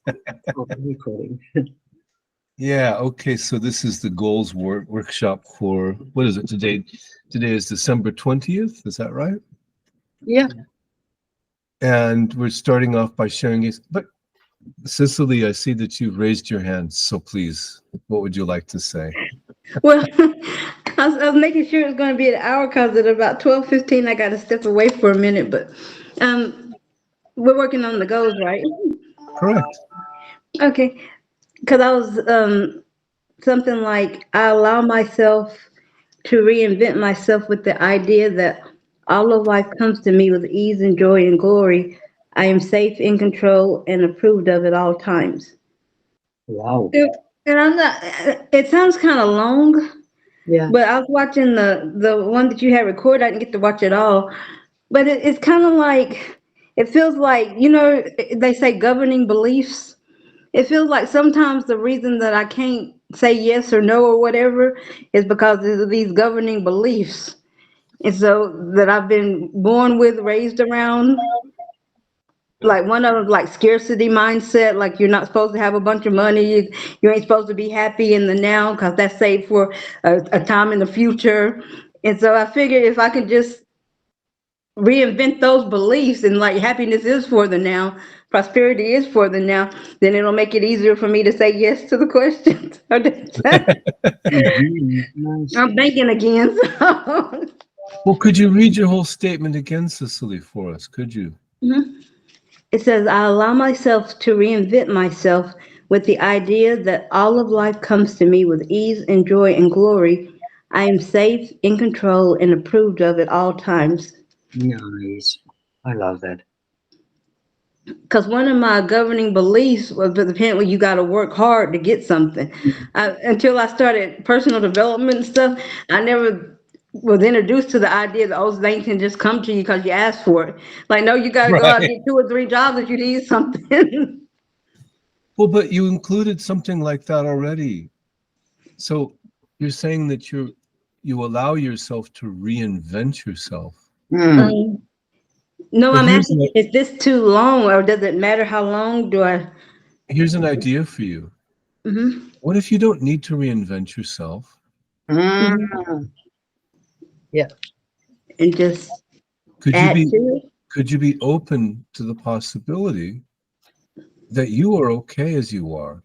Recording. Yeah, okay, so this is the goals workshop for, what is it today? Today is December 20th, is that right? Yeah. And we're starting off by sharing it. But Cicely, I see that you've raised your hand, so please, what would you like to say? Well, I was making sure it was going to be an hour because at about 12:15, I got to step away for a minute. But um, we're working on the goals, right? Correct. Okay, because I was something like I allow myself to reinvent myself with the idea that all of life comes to me with ease and joy and glory. I am safe, in control, and approved of at all times. Wow. And I'm not. It sounds kind of long, Yeah. but I was watching the one that you had recorded. I didn't get to watch it all, but it's kind of like it feels like they say governing beliefs. It feels like sometimes the reason that I can't say yes or no or whatever is because of these governing beliefs. And so that I've been born with, raised around, like one of them, like scarcity mindset, like you're not supposed to have a bunch of money, you ain't supposed to be happy in the now because that's saved for a time in the future. And so I figured if I could just reinvent those beliefs and like happiness is for the now, prosperity is for the now, then it'll make it easier for me to say yes to the questions. Mhm. Nice. I'm thinking again. So. Well, could you read your whole statement again, Cicely, for us? Could you? Mhm. It says, I allow myself to reinvent myself with the idea that all of life comes to me with ease and joy and glory. I am safe, in control, and approved of at all times. Nice. I love that. Because one of my governing beliefs was that apparently you got to work hard to get something. Until I started personal development and stuff, I never was introduced to the idea that those things can just come to you because you asked for it. Like, no, you got to go out and Right. get 2 or 3 jobs if you need something. Well, but you included something like that already. So you're saying that you allow yourself to reinvent yourself. Mm. um, no, But I'm asking, is this too long or does it matter how long do I? here's an idea for you. Mhm, What if you don't need to reinvent yourself? mhm. Mm. Yeah. And just Could you add be to it? could you be open to the possibility that you are okay as you are?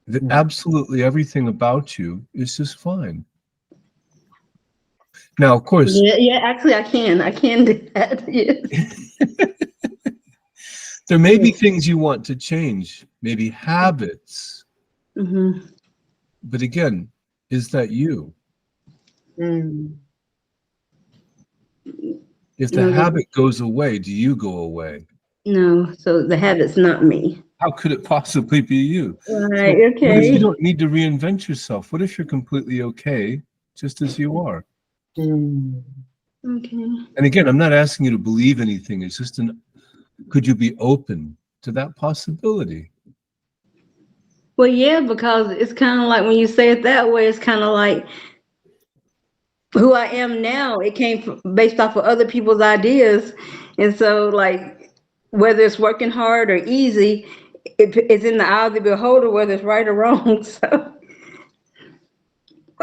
That absolutely everything about you is just fine. Now, of course, Yeah, yeah, actually I can do that. Yes. there may be things you want to change, maybe habits, Mm-hmm. but again, is that you? Mm. If the No, habit goes away, do you go away? no, so the habit's not me. How could it possibly be you? Right, So, what if you okay. don't need to reinvent yourself? What if you're completely okay just as you are? Mm. Okay. And again, I'm not asking you to believe anything. It's just could you be open to that possibility? Well, yeah, because it's kind of like when you say it that way, it's kind of like who I am now. It came based off of other people's ideas. And so, like, whether it's working hard or easy, it's in the eye of the beholder, whether it's right or wrong. So,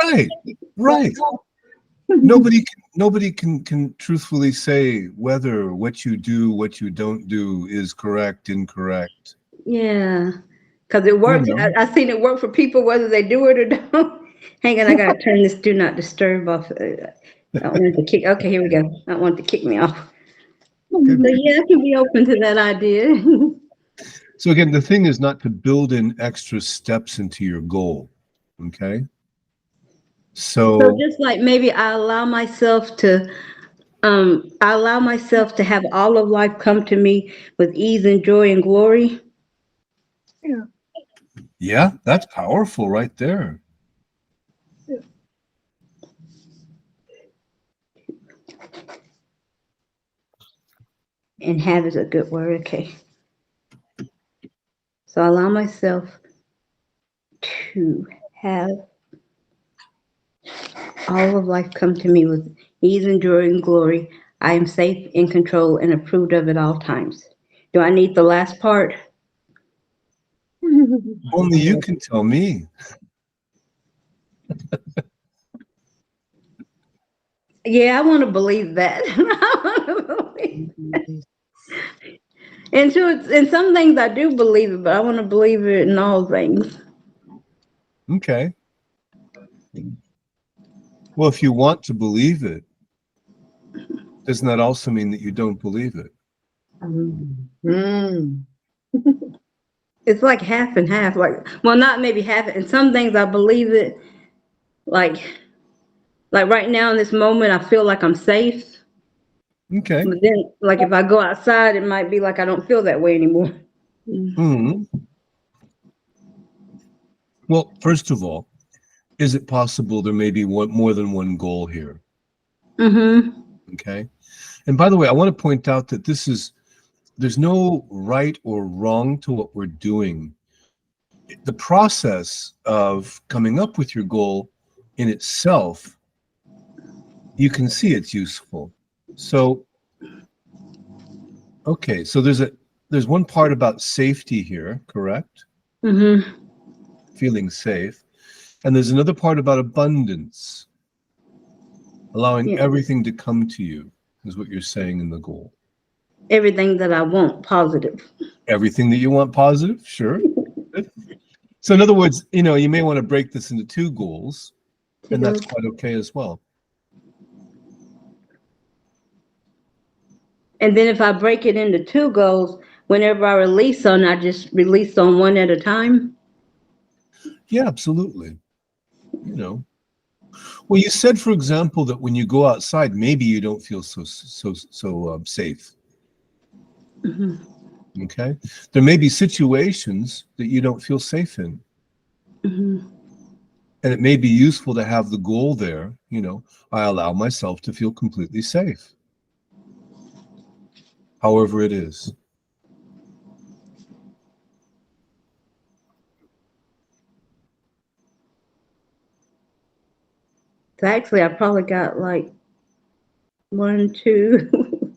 Right, right. Nobody can truthfully say whether what you do, what you don't do is correct, incorrect. yeah, because it You works. know, I've seen it work for people, whether they do it or don't. Hang on, I got to turn this do not disturb off. I don't want it to kick. Okay, here we go. I don't want it to kick me off. good, So, good. yeah, I can be open to that idea. So again, the thing is not to build in extra steps into your goal. Okay. So So just like maybe I allow myself to have all of life come to me with ease and joy and glory. Yeah. yeah, that's powerful right there. And have is a good word. Okay. So I allow myself to have all of life come to me with ease and joy and glory. I am safe, in control, and approved of at all times. Do I need the last part? Only you can tell me. Yeah, I want to believe that. I wanna believe. And so in some things I do believe it, but I want to believe it in all things. Okay. Well, if you want to believe it, doesn't that also mean that you don't believe it? Mm. It's like half and half. Like, well, not maybe half. In some things I believe it. Like right now in this moment, I feel like I'm safe. Okay. But then, like if I go outside, it might be like I don't feel that way anymore. Hmm. Well, first of all, is it possible there may be more than one goal here? Mm-hmm. Okay. And by the way, I want to point out that there's no right or wrong to what we're doing. The process of coming up with your goal in itself, you can see it's useful. So, okay, so there's one part about safety here, correct? Mm-hmm. Feeling safe. And there's another part about abundance, allowing Yeah. everything to come to you, is what you're saying in the goal. Everything that I want, positive. Everything that you want positive, sure. So in other words, you may want to break this into two goals, and that's quite okay as well. And then if I break it into two goals, whenever I release on, I just release on one at a time. Yeah, absolutely. Well, you said, for example, that when you go outside, maybe you don't feel so safe. Mm-hmm. Okay, there may be situations that you don't feel safe in, Mm-hmm. and it may be useful to have the goal there. I allow myself to feel completely safe, however it is. So actually, I probably got like 1, 2,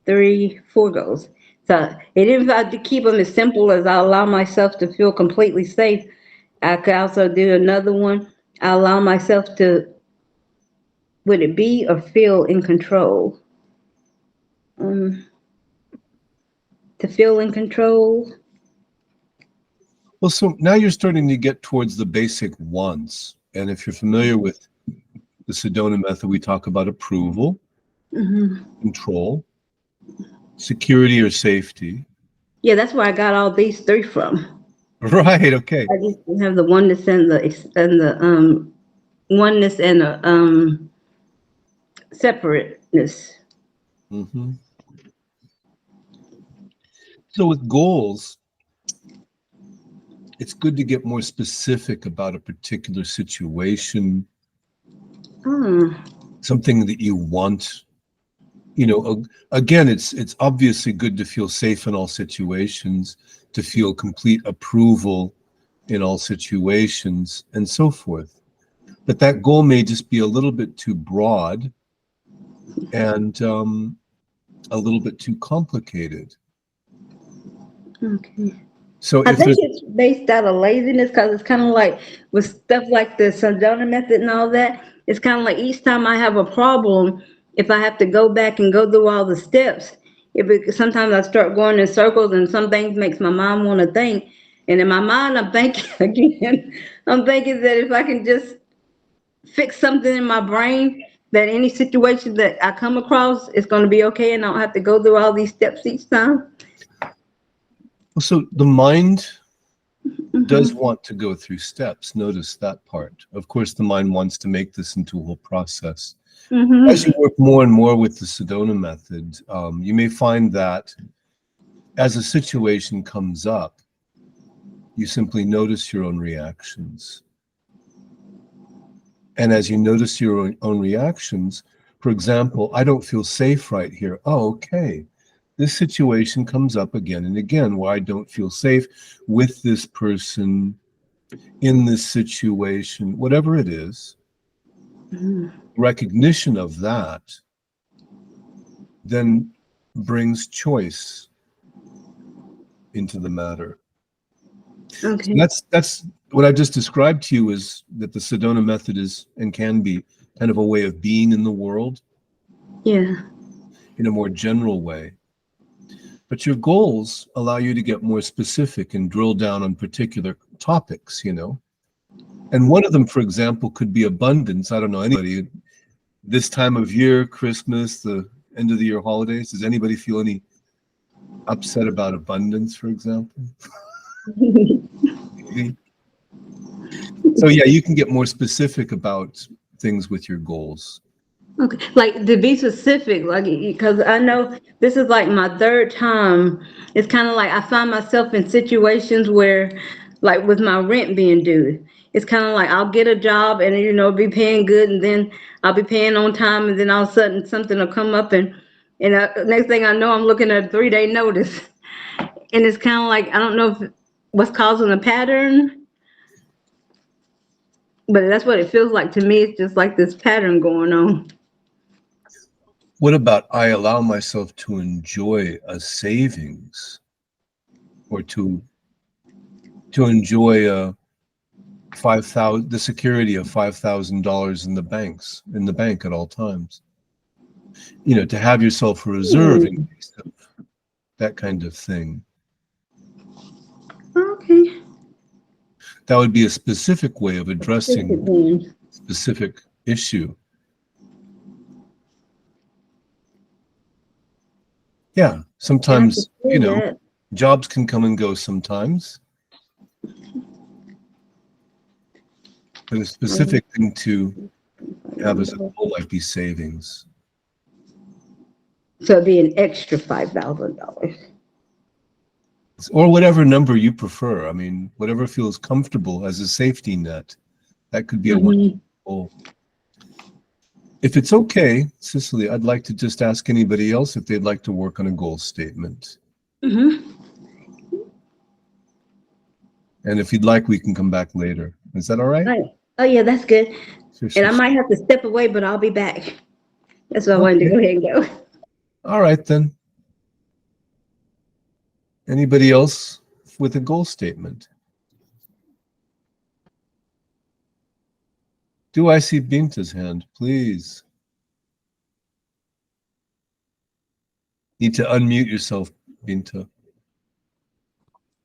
3, 4 goals. So and if I to keep them as simple as I allow myself to feel completely safe, I could also do another one. I allow myself to, would it be or feel in control? Um, to feel in control. Well, so now you're starting to get towards the basic wants, and if you're familiar with the Sedona Method, we talk about approval, Hmm. control, security or safety. Yeah, that's where I got all these 3 from. Right. Okay. I just have the oneness and the oneness and the separateness. Hmm. So with goals, it's good to get more specific about a particular situation, Oh, something that you want. Again, it's obviously good to feel safe in all situations, to feel complete approval in all situations, and so forth. But that goal may just be a little bit too broad and a little bit too complicated. okay. So I if think there's it's based out of laziness because it's kind of like with stuff like the Sedona Method and all that. It's kind of like each time I have a problem, if I have to go back and go through all the steps, sometimes I start going in circles and some things makes my mind want to think. And in my mind, I'm thinking again, I'm thinking that if I can just fix something in my brain, that any situation that I come across is going to be okay and I don't have to go through all these steps each time. so the mind does Hmm. want to go through steps. Notice that part. Of course, the mind wants to make this into a whole process. As Hmm. you work more and more with the Sedona Method, you may find that as a situation comes up, you simply notice your own reactions. And as you notice your own reactions, for example, I don't feel safe right here. Oh, okay. This situation comes up again and again where I don't feel safe with this person in this situation, whatever it is. Recognition of that then brings choice. into the matter. Okay. So that's what I just described to you, is that the Sedona method is and can be kind of a way of being in the world Yeah. in a more general way. But your goals allow you to get more specific and drill down on particular topics, you know. And one of them, for example, could be abundance. I don't know anybody this time of year, Christmas, the end of the year holidays. Does anybody feel any upset about abundance, for example? Maybe. So yeah, you can get more specific about things with your goals. Okay, like to be specific, like because I know this is like my third time. It's kind of like I find myself in situations where, like with my rent being due, it's kind of like I'll get a job and be paying good, and then I'll be paying on time, and then all of a sudden something will come up, and next thing I know, I'm looking at a 3-day notice, and it's kind of like I don't know if what's causing the pattern, but that's what it feels like to me. It's just like this pattern going on. What about I allow myself to enjoy a savings, or to enjoy a the security of $5,000 in the bank at all times. You know, to have yourself a reserve in case of that kind of thing. Okay. That would be a specific way of addressing a specific issue. Yeah, sometimes, you know, jobs can come and go sometimes. But a specific thing to have as a goal might be savings. So it'd be an extra $5,000. Or whatever number you prefer. I mean, whatever feels comfortable as a safety net. That could be a wonderful goal. If it's okay, Cicely, I'd like to just ask anybody else if they'd like to work on a goal statement. And if you'd like, we can come back later. Is that all right? Oh, yeah, that's good. Sure, And I sure. might have to step away, but I'll be back. That's why I wanted to go ahead and go. All right, then. Anybody else with a goal statement? Do I see Binta's hand, please? Need to unmute yourself, Binta.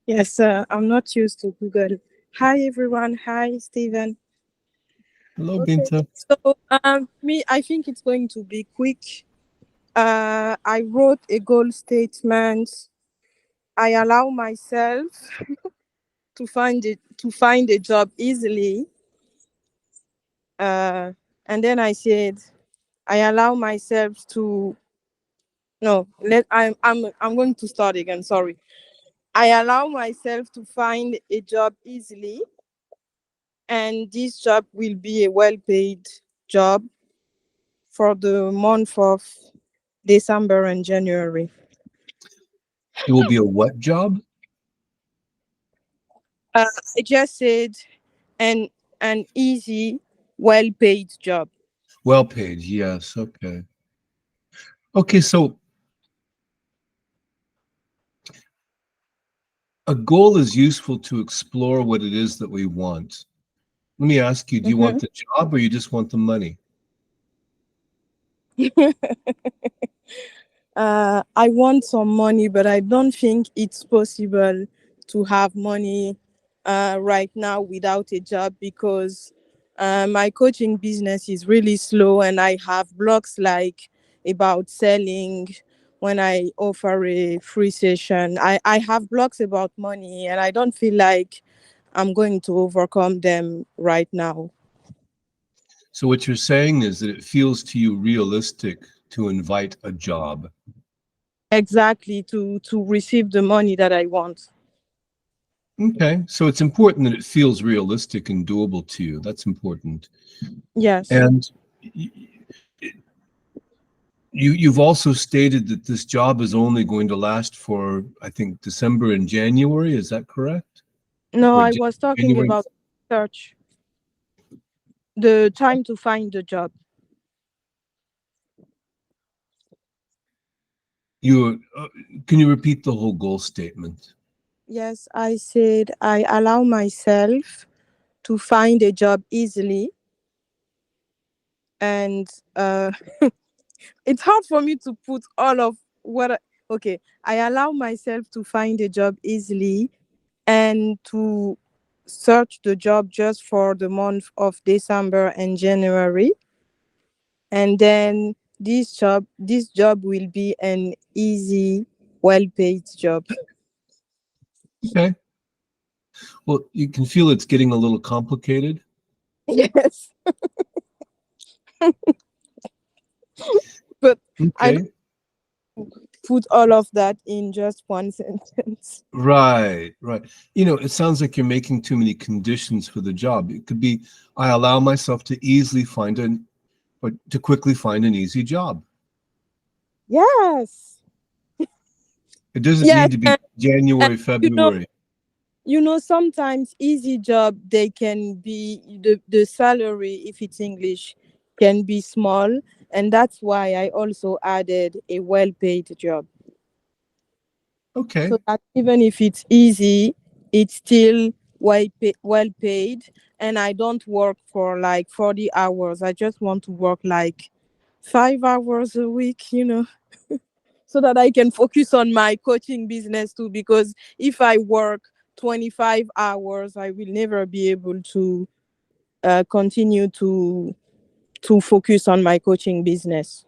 Yes, I'm not used to Google. Hi, everyone. Hi, Stephen. Hello, Binta. So, I think it's going to be quick. I wrote a goal statement. I allow myself to find a job easily. And then I said, I allow myself to. No, I'm going to start again. Sorry. I allow myself to find a job easily. And this job will be a well-paid job for the month of December and January. It will be a what job? I just said an easy, well-paid job. Well paid, yes. Okay. Okay, so a goal is useful to explore what it is that we want. Let me ask you, do you want the job or you just want the money? I want some money, but I don't think it's possible to have money right now without a job, because my coaching business is really slow, and I have blocks like about selling. When I offer a free session, I have blocks about money, and I don't feel like I'm going to overcome them right now. So what you're saying is that it feels to you realistic to invite a job. Exactly, to receive the money that I want. Okay, so it's important that it feels realistic and doable to you. That's important. Yes. And you've also stated that this job is only going to last for, I think, December and January. Is that correct? No, Or I was talking January? about search. The time to find the job. Can you repeat the whole goal statement? Yes, I said I allow myself to find a job easily, and it's hard for me to put all of okay, I allow myself to find a job easily and to search the job just for the month of December and January, and then this job will be an easy, well paid job. Okay. Well, you can feel it's getting a little complicated. Yes, but I Okay. don't put all of that in just one sentence. Right, right. It sounds like you're making too many conditions for the job. It could be, I allow myself to to quickly find an easy job. Yes. It doesn't Yes, need to be and January, you know, February. sometimes easy job they can be the salary, if it's English, can be small, and that's why I also added a well paid job. Okay. So that even if it's easy, it's still well paid, and I don't work for like 40 hours. I just want to work like 5 hours a week, so that I can focus on my coaching business too. Because if I work 25 hours, I will never be able to continue to focus on my coaching business.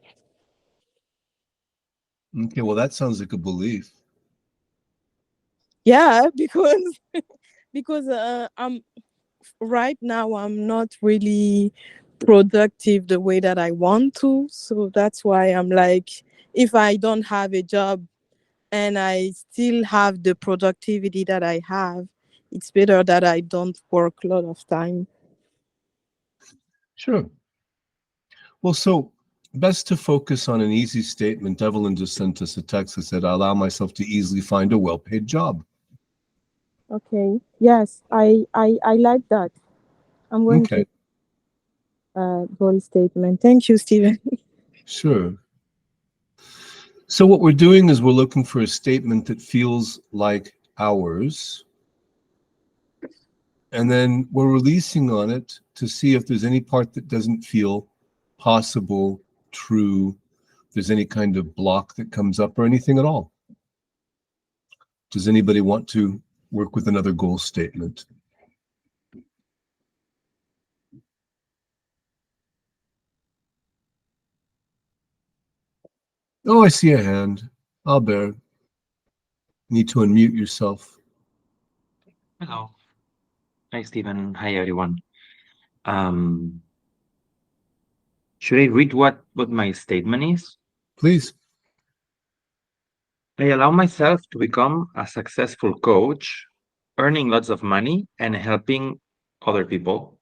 Okay, well, that sounds like a belief. Yeah, because I'm right now I'm not really productive the way that I want to. So that's why I'm like, if I don't have a job and I still have the productivity that I have, it's better that I don't work a lot of time. Sure. Well, so best to focus on an easy statement. Evelyn just sent us a text that said, I allow myself to easily find a well-paid job. Okay. Yes, I like that. I'm going Okay, to bold statement. Thank you, Stephen. sure. So what we're doing is we're looking for a statement that feels like ours, and then we're releasing on it to see if there's any part that doesn't feel possible, true, if there's any kind of block that comes up or anything at all. Does anybody want to work with another goal statement? Oh, I see a hand. Albert, need to unmute yourself. Hello. Hi, Stephen. Hi, everyone. Um, should I read what my statement is? Please. I allow myself to become a successful coach, earning lots of money and helping other people.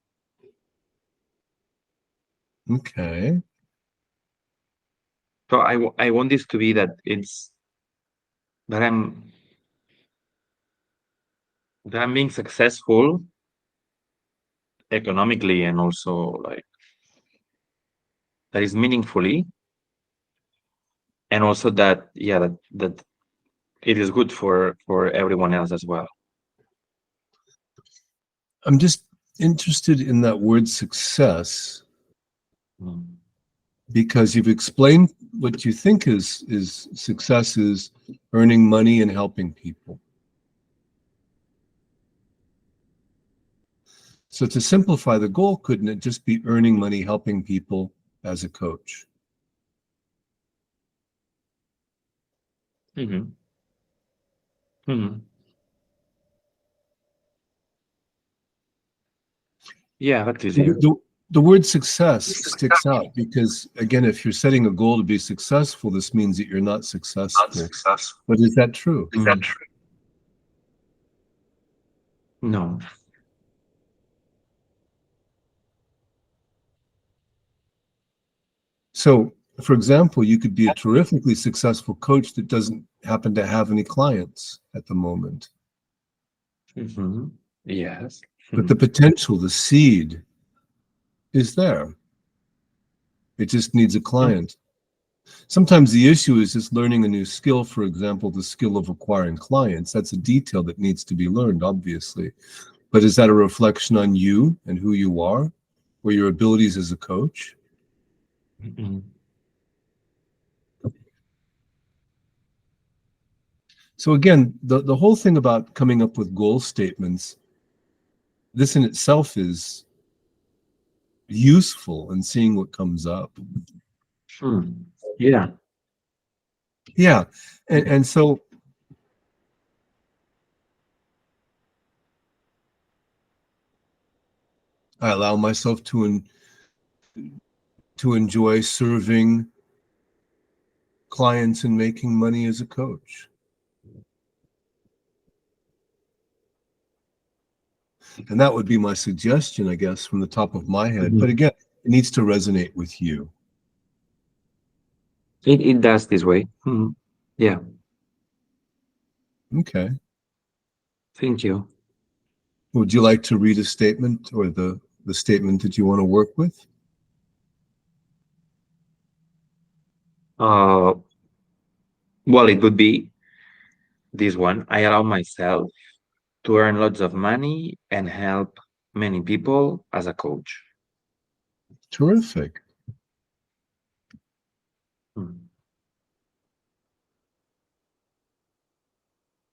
Okay. So I want this to be that that I'm being successful economically and also like that is meaningfully, and also that that it is good for everyone else as well. I'm just interested in that word success Mm. because you've explained what you think is success is earning money and helping people. So to simplify the goal, couldn't it just be earning money, helping people as a coach? Mm-hmm. Mm-hmm. Yeah, that's easier. The word success sticks out because, again, if you're setting a goal to be successful, this means that you're not successful. But is that true? Is that true? No. So, for example, you could be a terrifically successful coach that doesn't happen to have any clients at the moment. Mm-hmm. Yes. But the potential, the seed is there. It just needs a client. Sometimes the issue is just learning a new skill. For example, the skill of acquiring clients. That's a detail that needs to be learned, obviously. But is that a reflection on you and who you are, or your abilities as a coach? Mm-mm. So again, the whole thing about coming up with goal statements, this in itself is useful in seeing what comes up. Yeah. Yeah. And so I allow myself to enjoy serving clients and making money as a coach. And that would be my suggestion, I guess, from the top of my head. But again, it needs to resonate with you. It does this way. Yeah. Okay. Thank you. Would you like to read a statement or the statement that you want to work with? Well, it would be this one. I allow myself to earn lots of money and help many people as a coach. Terrific.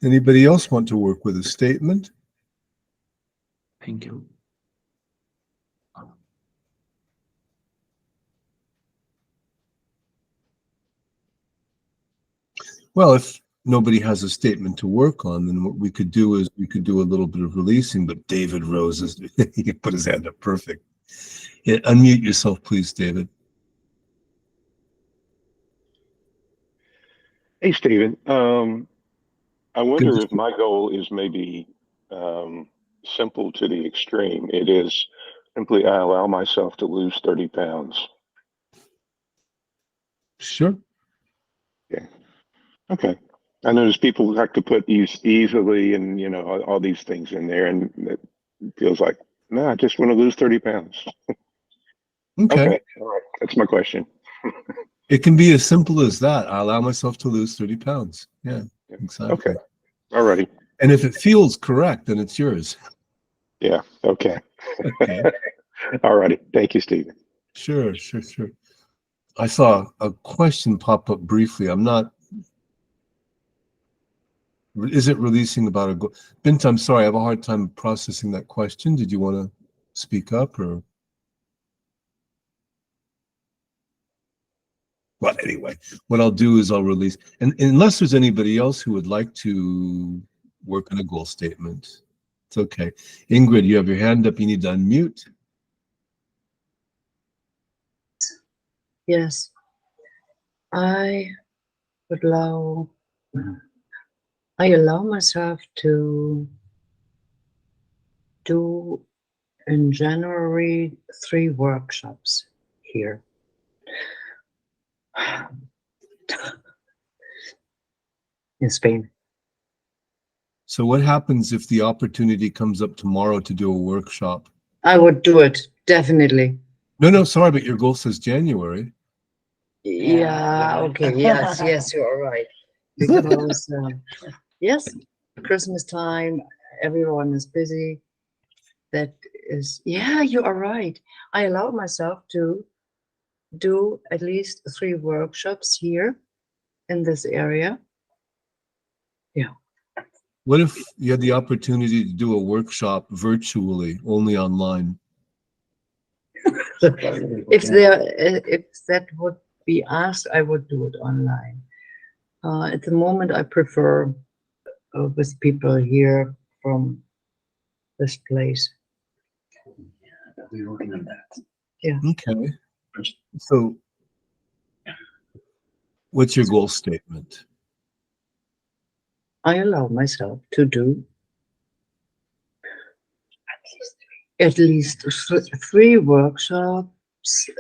Anybody else want to work with a statement? Thank you. Well, if nobody has a statement to work on, then what we could do is we could do a little bit of releasing, but David Rose is, he can put his hand up. Perfect. Yeah, unmute yourself, please, David. Hey, Stephen. I wonder Good. if my goal is maybe simple to the extreme. It is simply I allow myself to lose 30 pounds. Sure. Yeah. Okay. I notice people like to put easily and, all these things in there, and it feels like, no, I just want to lose 30 pounds. Okay. Okay. All right. That's my question. It can be as simple as that. I allow myself to lose 30 pounds. Yeah, exactly. Okay. All righty. And if it feels correct, then it's yours. Yeah. Okay. Okay. All righty. Thank you, Stephen. Sure. I saw a question pop up briefly. Is it releasing about a goal? Bint, I'm sorry, I have a hard time processing that question. Did you want to speak up or? Well, anyway, what I'll do is I'll release, and unless there's anybody else who would like to work on a goal statement, it's okay. Ingrid, you have your hand up. You need to unmute. Yes. I allow myself to do in January 3 workshops here. In Spain. So what happens if the opportunity comes up tomorrow to do a workshop? I would do it, definitely. No, sorry, but your goal says January. Yeah, okay, yes, you are right. Because, yes, Christmas time, everyone is busy. That is, yeah, you are right. I allow myself to do at least 3 workshops here in this area. Yeah. What if you had the opportunity to do a workshop virtually, only online? If that would be asked, I would do it online. At the moment, I prefer with people here from this place. We're working on that. Okay. So what's your goal statement? I allow myself to do at least 3 workshops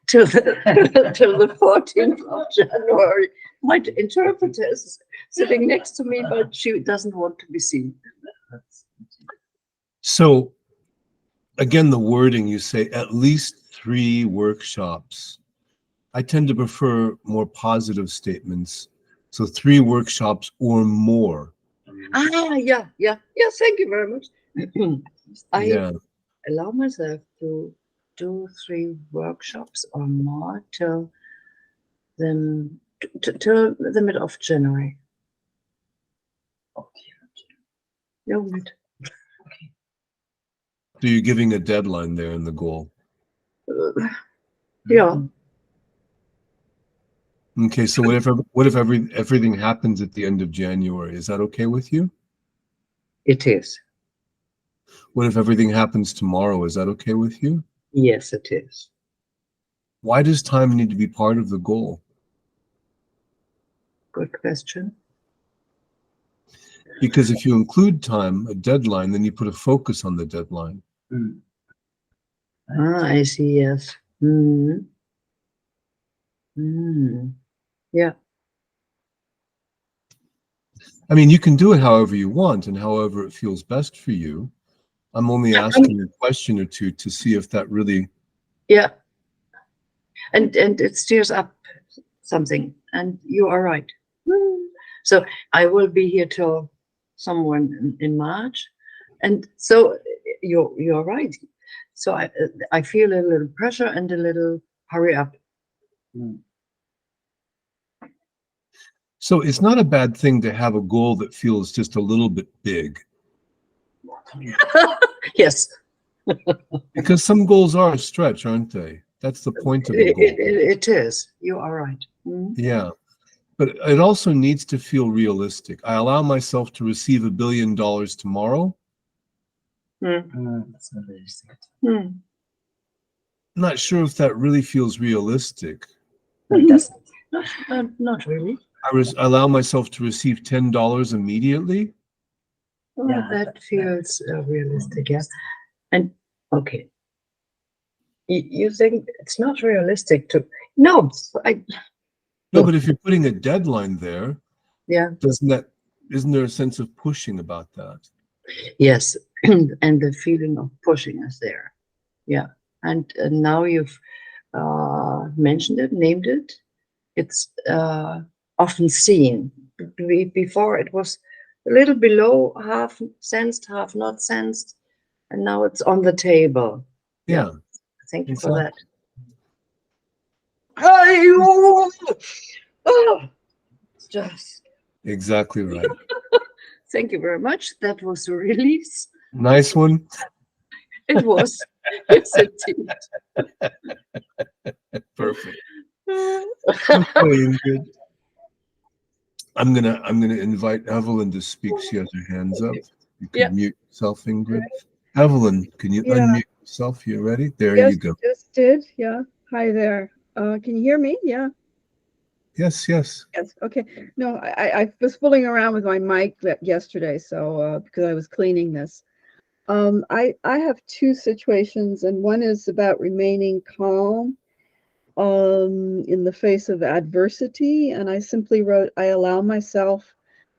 till the 14th of January. My interpreter is sitting next to me, but she doesn't want to be seen. So again, the wording, you say at least 3 workshops. I tend to prefer more positive statements. So 3 workshops or more. Yeah. Thank you very much. I Yeah. allow myself to do 3 workshops or more till till the mid of January. Okay. Yeah, right. So you're giving a deadline there in the goal. Yeah. Okay, so what if everything happens at the end of January? Is that okay with you? It is. What if everything happens tomorrow? Is that okay with you? Yes, it is. Why does time need to be part of the goal? Good question. Because if you include time, a deadline, then you put a focus on the deadline. I see. Yes. Mm. Yeah. I mean, you can do it however you want and however it feels best for you. I'm only asking a question or two to see if that really. Yeah. And it stirs up something. And you are right. So I will be here till somewhere in March, and so you're right. So I feel a little pressure and a little hurry up. So it's not a bad thing to have a goal that feels just a little bit big, Yes, because some goals are a stretch, aren't they? That's the point of a goal. it is. You are right. Yeah, but it also needs to feel realistic. I allow myself to receive $1 billion tomorrow. That's not very safe. I'm not sure if that really feels realistic. It doesn't. Not really. I allow myself to receive $10 immediately. Well, Yeah, that feels realistic. Yeah. And okay, you think it's not realistic to? No, No, but if you're putting a deadline there, yeah. isn't there a sense of pushing about that? Yes, and the feeling of pushing is there. Yeah, and now you've mentioned it, named it. It's often seen. Before it was a little below, half sensed, half not sensed, and now it's on the table. Yeah. Thank you exactly. for that. Oh, just Exactly right. thank you very much. That was a release. Nice one. It was. Yes, indeed. Perfect. Okay, Ingrid. I'm gonna invite Evelyn to speak. She has her hands up. You can Yeah. mute yourself, Ingrid. Evelyn, can you Yeah. unmute yourself? You ready? There Yes, you go. just did. Yeah. Hi there. Can you hear me? Yeah. Yes, yes. Yes. Okay. No, I was fooling around with my mic yesterday, so because I was cleaning this. I have 2 situations, and one is about remaining calm in the face of adversity, and I simply wrote, I allow myself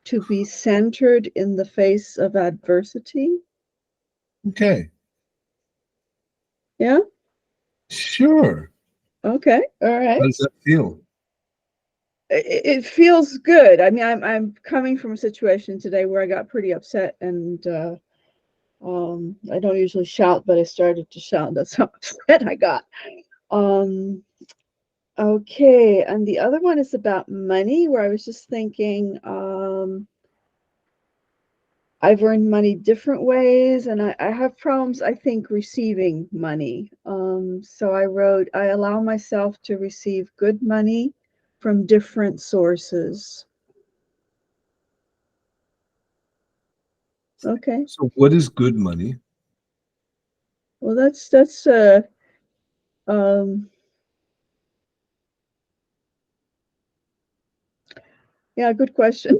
to be centered in the face of adversity. Okay. Yeah. Sure. Okay. All right. How does that feel? It feels good. I mean, I'm coming from a situation today where I got pretty upset, and I don't usually shout, but I started to shout. That's how upset I got. Okay, and the other one is about money, where I was just thinking, I've earned money different ways, and I have problems, I think, receiving money. So I wrote, I allow myself to receive good money from different sources. Okay. So what is good money? Well, that's yeah, good question.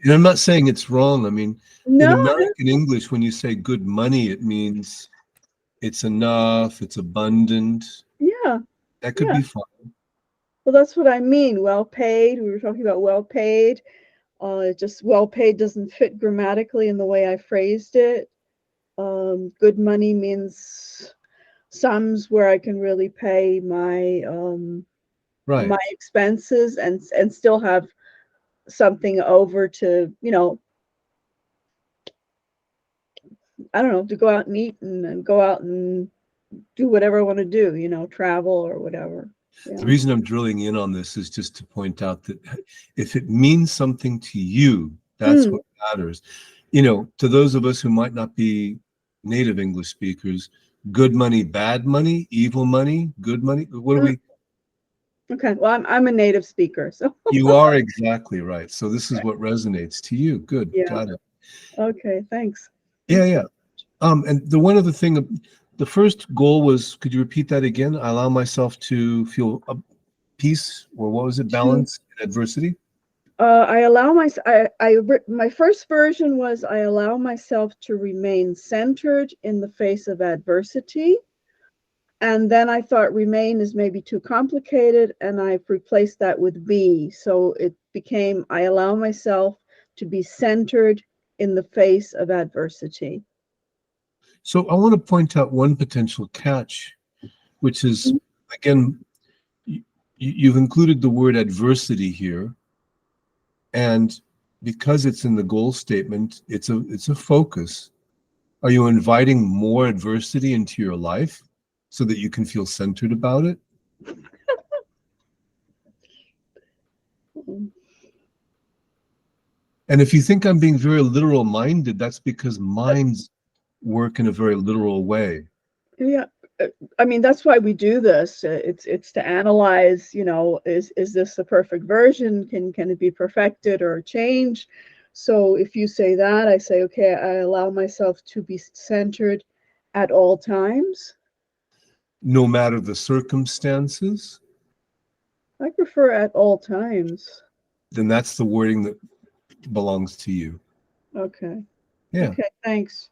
And I'm not saying it's wrong. I mean, in No, American English, when you say good money, it means it's enough, it's abundant. yeah, That could yeah. be fine. Well, that's what I mean. Well paid. We were talking about well paid. Just well paid doesn't fit grammatically in the way I phrased it. Good money means sums where I can really pay my Right. my expenses and still have something over to, you know, I don't know, to go out and eat and go out and do whatever I want to do, you know, travel or whatever. The Yeah. reason I'm drilling in on this is just to point out that if it means something to you, that's Mm. what matters. You know, to those of us who might not be native English speakers, good money, bad money, evil money, good money. What do we? Okay. Well, I'm a native speaker, so You are exactly right. So this is what resonates to you. Good. yeah. Got it. Okay. Thanks. Yeah, yeah. And the one other thing, the first goal was, could you repeat that again? I allow myself to feel peace, or what was it? Balance in adversity. I allow my first version was I allow myself to remain centered in the face of adversity. And then I thought remain is maybe too complicated, and I've replaced that with be. So it became I allow myself to be centered in the face of adversity. So I want to point out one potential catch, which is, again, you've included the word adversity here, and because it's in the goal statement, it's a focus. Are you inviting more adversity into your life so that you can feel centered about it? And if you think I'm being very literal minded, that's because minds work in a very literal way. Yeah, I mean that's why we do this. It's to analyze. You know, is this the perfect version? Can it be perfected or changed? So if you say that, I say, okay, I allow myself to be centered at all times. No matter the circumstances, I prefer at all times. then that's the wording that belongs to you. Okay. Yeah. Okay, thanks.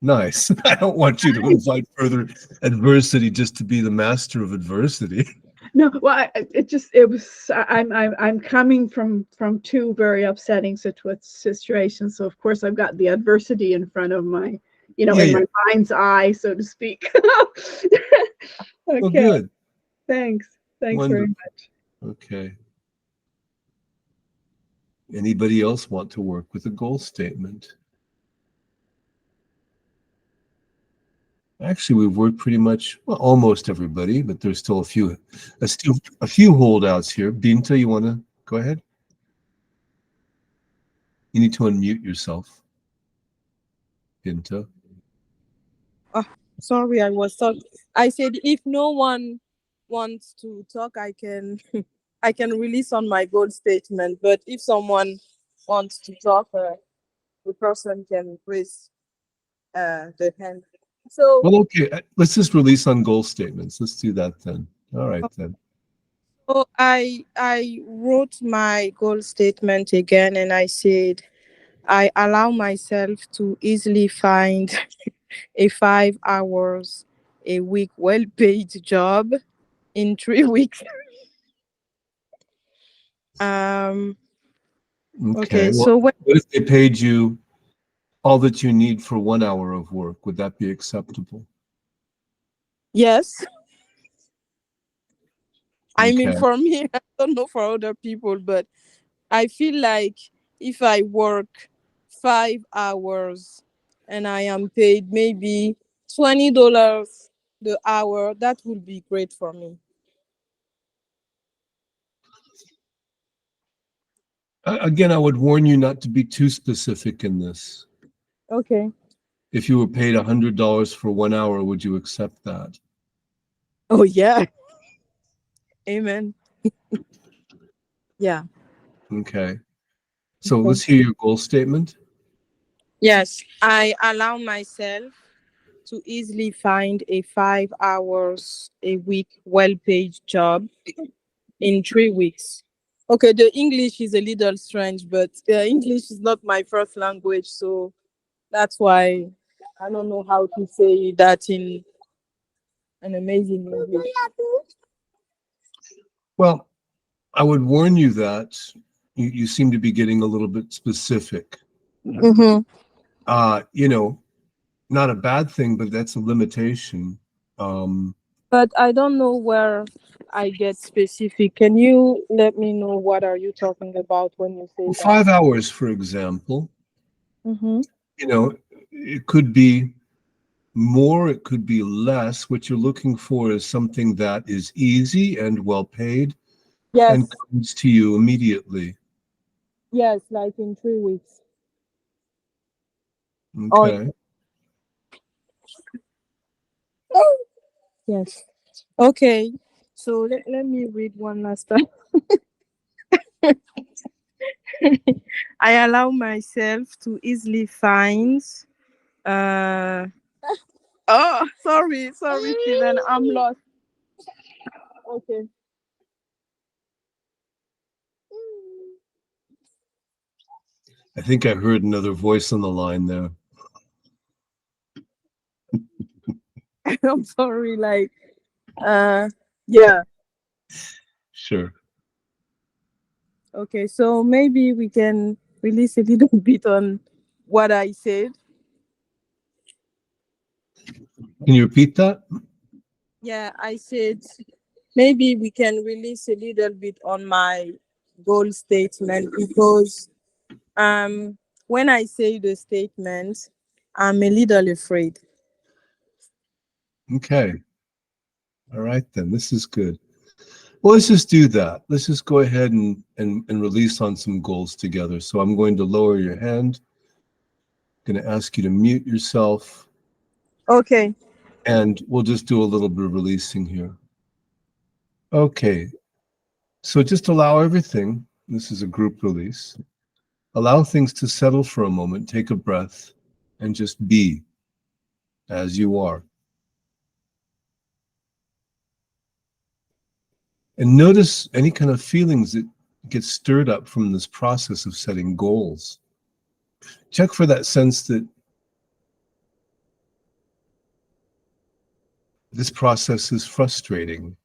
Nice. I don't want you to invite further adversity just to be the master of adversity. No, well, I'm coming from two very upsetting situations. So of course I've got the adversity in front of my, you know, Yeah, in yeah. my mind's eye, so to speak. Well, Okay, good. thanks. Thanks very Wonderful. much. Okay. Anybody else want to work with a goal statement? Actually, we've worked pretty much, well, almost everybody, but there's still a few holdouts here. Binta, you want to go ahead? You need to unmute yourself. Binta. Sorry, I was talking. I said if no one wants to talk, I can I can release on my goal statement. But if someone wants to talk, the person can raise the hand. So, Well, okay, let's just release on goal statements. Let's do that then. All right, then. so I wrote my goal statement again, and I said I allow myself to easily find a 5 hours a week well-paid job in 3 weeks. Okay, Well, so what if they paid you all that you need for 1 hour of work? Would that be acceptable? yes, I mean, Okay. for me, I don't know for other people, but I feel like if I work 5 hours and I am paid maybe $20 the hour, that would be great for me. Again, I would warn you not to be too specific in this. Okay. If you were paid $100 for 1 hour, would you accept that? Oh, yeah. Amen. Yeah. Okay. So let's hear your goal statement. Yes, I allow myself to easily find a 5 hours a week well-paid job in 3 weeks. Okay, the English is a little strange, but English is not my first language, so that's why I don't know how to say that in an amazing English. Well, I would warn you that you seem to be getting a little bit specific. Mm-hmm. You know, not a bad thing, but that's a limitation. But I don't know where I get specific. Can you let me know what are you talking about when you say that? 5 hours, for example, Mm-hmm. you know, it could be more, it could be less. What you're looking for is something that is easy and well paid Yes, and comes to you immediately. yes, like in 3 weeks. Oh, Okay. yes. Okay. So let me read one last time. I allow myself to easily find oh, sorry, Steven, I'm lost. Okay. I think I heard another voice on the line there. I'm sorry, like yeah. Sure. Okay, so maybe we can release a little bit on what I said. Can you repeat that? Yeah, I said maybe we can release a little bit on my goal statement because when I say the statement, I'm a little afraid. Okay. All right, then. This is good. Well, let's just do that. Let's just go ahead and release on some goals together. So I'm going to lower your hand. Going to ask you to mute yourself, Okay. and we'll just do a little bit of releasing here. Okay. So just allow everything. This is a group release. Allow things to settle for a moment. Take a breath and just be as you are. And notice any kind of feelings that get stirred up from this process of setting goals. Check for that sense that this process is frustrating.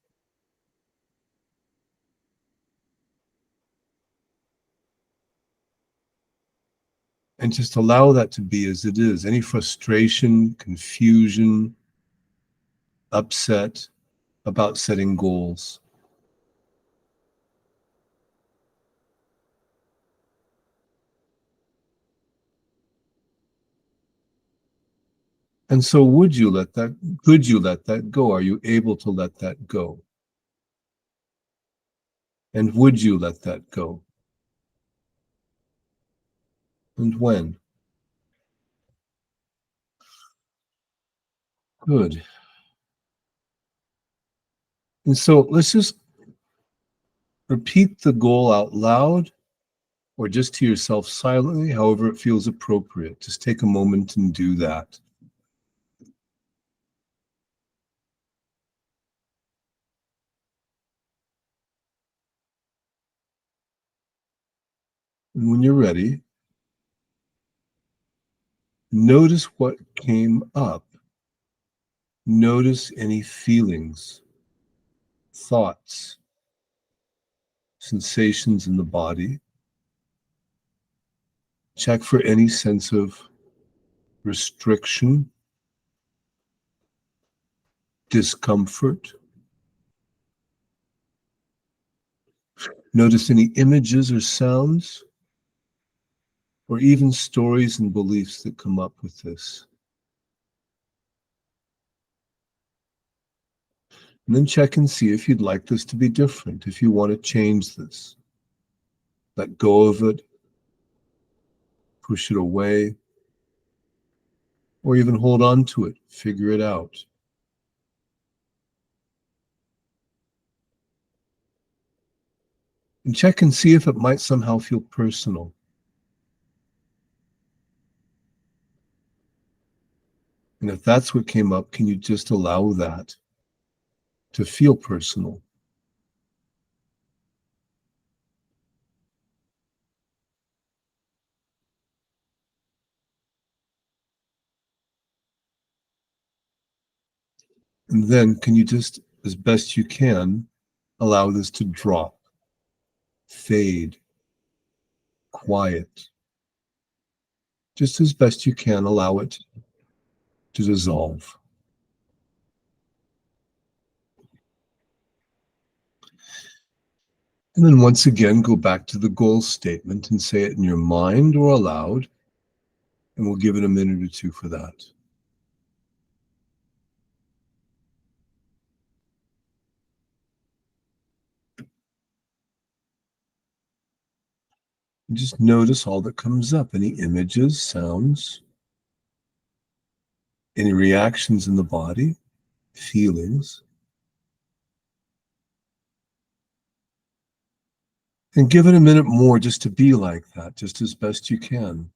And just allow that to be as it is. Any frustration, confusion, upset about setting goals. And so could you let that go? Are you able to let that go? And would you let that go? And when? Good. And so let's just repeat the goal out loud or just to yourself silently, however it feels appropriate. Just take a moment and do that. And when you're ready, notice what came up. Notice any feelings, thoughts, sensations in the body. Check for any sense of restriction, discomfort. Notice any images or sounds, or even stories and beliefs that come up with this. And then check and see if you'd like this to be different, if you want to change this. Let go of it, push it away, or even hold on to it, figure it out. And check and see if it might somehow feel personal. And if that's what came up, can you just allow that to feel personal? And then can you just, as best you can, allow this to drop, fade, quiet. Just as best you can, allow it to dissolve. And then once again, go back to the goal statement and say it in your mind or aloud. And we'll give it a minute or two for that. And just notice all that comes up, any images, sounds, any reactions in the body, feelings. And give it a minute more just to be like that, just as best you can.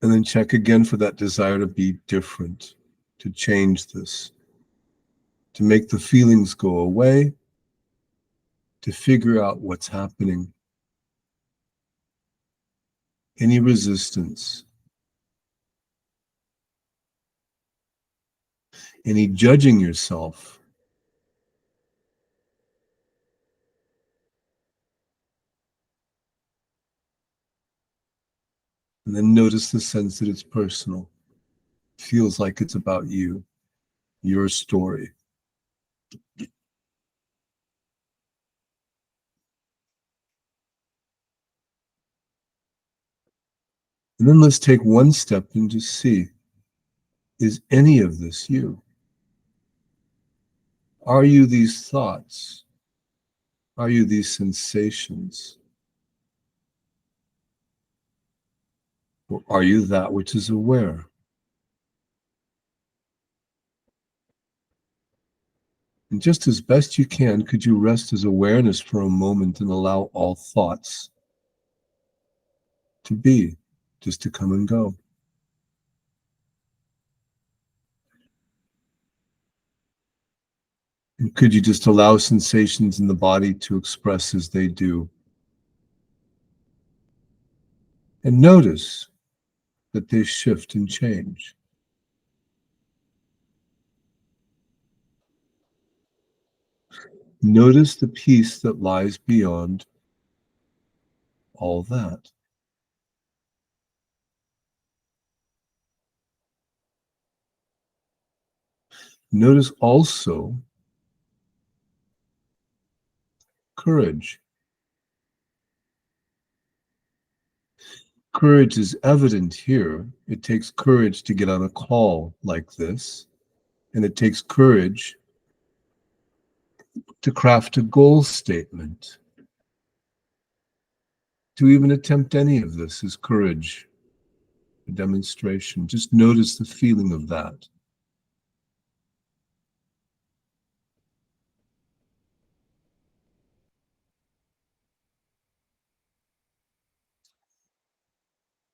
And then check again for that desire to be different, to change this, to make the feelings go away, to figure out what's happening. Any resistance, any judging yourself. And then notice the sense that it's personal. It feels like it's about you, your story. And then let's take one step and just see, is any of this you? Are you these thoughts? Are you these sensations? Or are you that which is aware? And just as best you can, could you rest as awareness for a moment and allow all thoughts to be, just to come and go? And could you just allow sensations in the body to express as they do? And notice that they shift and change. Notice the peace that lies beyond all that. Notice also courage. Courage is evident here. It takes courage to get on a call like this, and it takes courage to craft a goal statement. To even attempt any of this is courage, a demonstration. Just notice the feeling of that.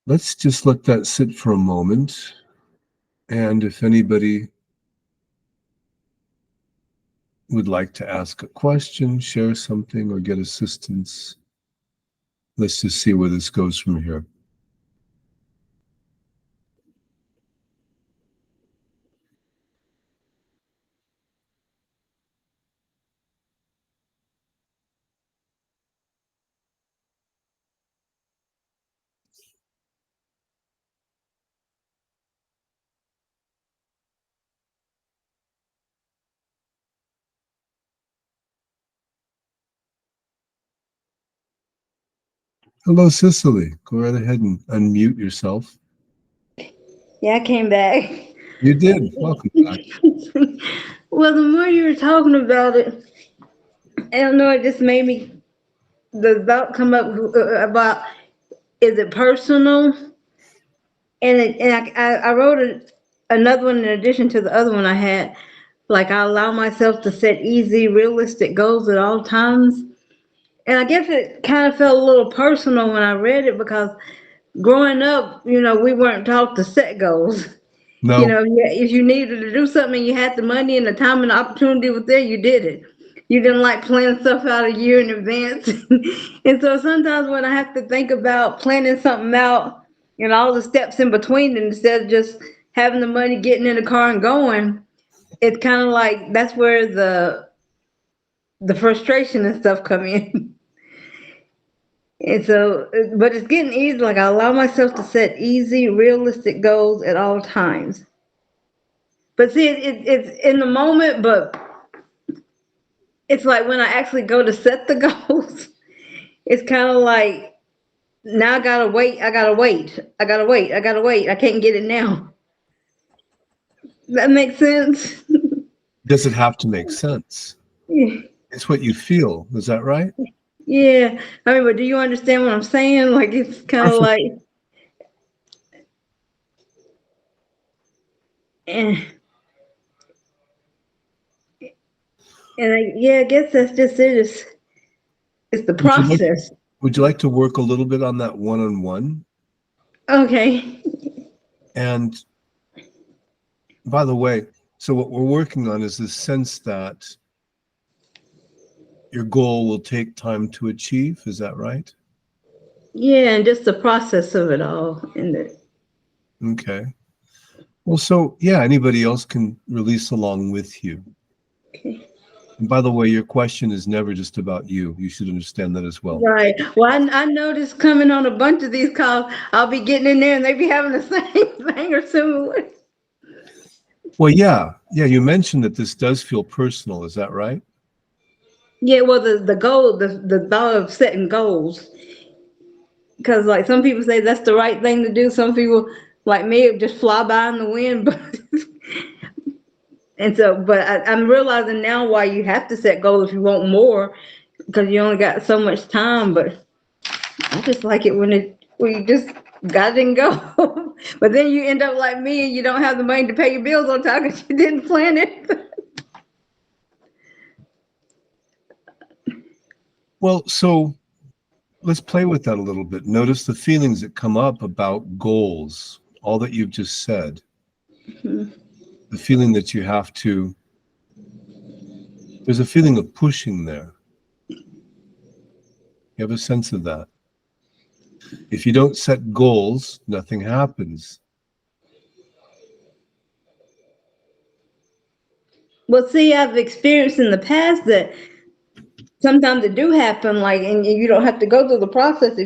Let's just let that sit for a moment. And if anybody would like to ask a question, share something, or get assistance, let's just see where this goes from here. Hello, Cicely. Go right ahead and unmute yourself. Yeah, I came back. You did. Welcome back. Well, the more you were talking about it, I don't know, it just made me, the thought come up about, is it personal? And I wrote another one in addition to the other one I had. Like, I allow myself to set easy, realistic goals at all times. And I guess it kind of felt a little personal when I read it because growing up, we weren't taught to set goals. No. If you needed to do something, you had the money and the time and the opportunity was there, you did it. You didn't like planning stuff out a year in advance. And so sometimes when I have to think about planning something out and all the steps in between, and instead of just having the money, getting in the car and going, it's kind of like that's where the frustration and stuff come in. And so, but it's getting easy. Like I allow myself to set easy, realistic goals at all times. But see, it's in the moment, but it's like when I actually go to set the goals, it's kind of like now I gotta wait. I gotta wait. I gotta wait. I gotta wait. I can't get it now. That makes sense. Does it have to make sense? Yeah. It's what you feel. Is that right? Yeah. I mean, but do you understand what I'm saying? Like it's kind of like, eh. Yeah, I guess that's just it. It's the process. Would you like to work a little bit on that one-on-one? Okay. And by the way, so what we're working on is this sense that your goal will take time to achieve. Is that right? Yeah, and just the process of it all. Okay. Well, so yeah, anybody else can release along with you. Okay. And by the way, your question is never just about you. You should understand that as well. Right. Well, I noticed coming on a bunch of these calls, I'll be getting in there and they be having the same thing or similar. Well, yeah. You mentioned that this does feel personal. Is that right? Yeah, well, the goal, the thought of setting goals. Because like some people say that's the right thing to do. Some people like me just fly by in the wind. But and so, but I'm realizing now why you have to set goals if you want more, because you only got so much time. But I just like it when you just got it and go. But then you end up like me and you don't have the money to pay your bills on time because you didn't plan it. Well, so let's play with that a little bit. Notice the feelings that come up about goals, all that you've just said. Mm-hmm. The feeling that you have to, there's a feeling of pushing there. You have a sense of that. If you don't set goals, nothing happens. Well, see, I've experienced in the past that sometimes it do happen, like, and you don't have to go through the process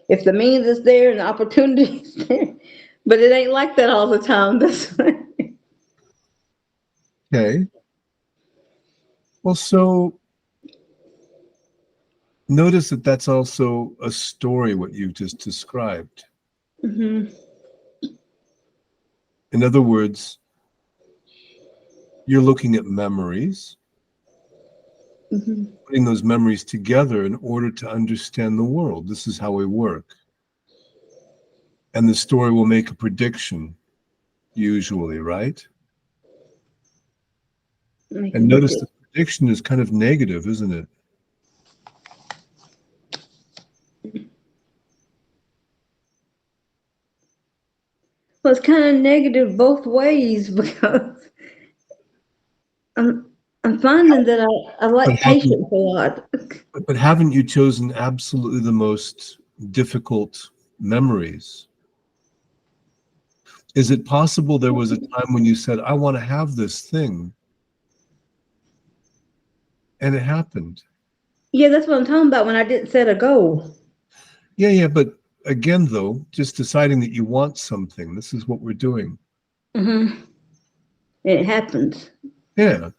if the means is there and the opportunity is there. But it ain't like that all the time. That's Okay. Well, so notice that that's also a story, what you've just described. Mm-hmm. In other words, you're looking at memories, Mm-hmm. putting those memories together in order to understand the world. This is how we work. And the story will make a prediction, usually, right? And notice the prediction is kind of negative, isn't it? Well, it's kind of negative both ways because I'm finding that I like patience a lot. But haven't you chosen absolutely the most difficult memories? Is it possible there was a time when you said, I want to have this thing, and it happened? Yeah, that's what I'm talking about when I didn't set a goal. Yeah, but again, though, just deciding that you want something, this is what we're doing. Mm-hmm. It happens. Yeah.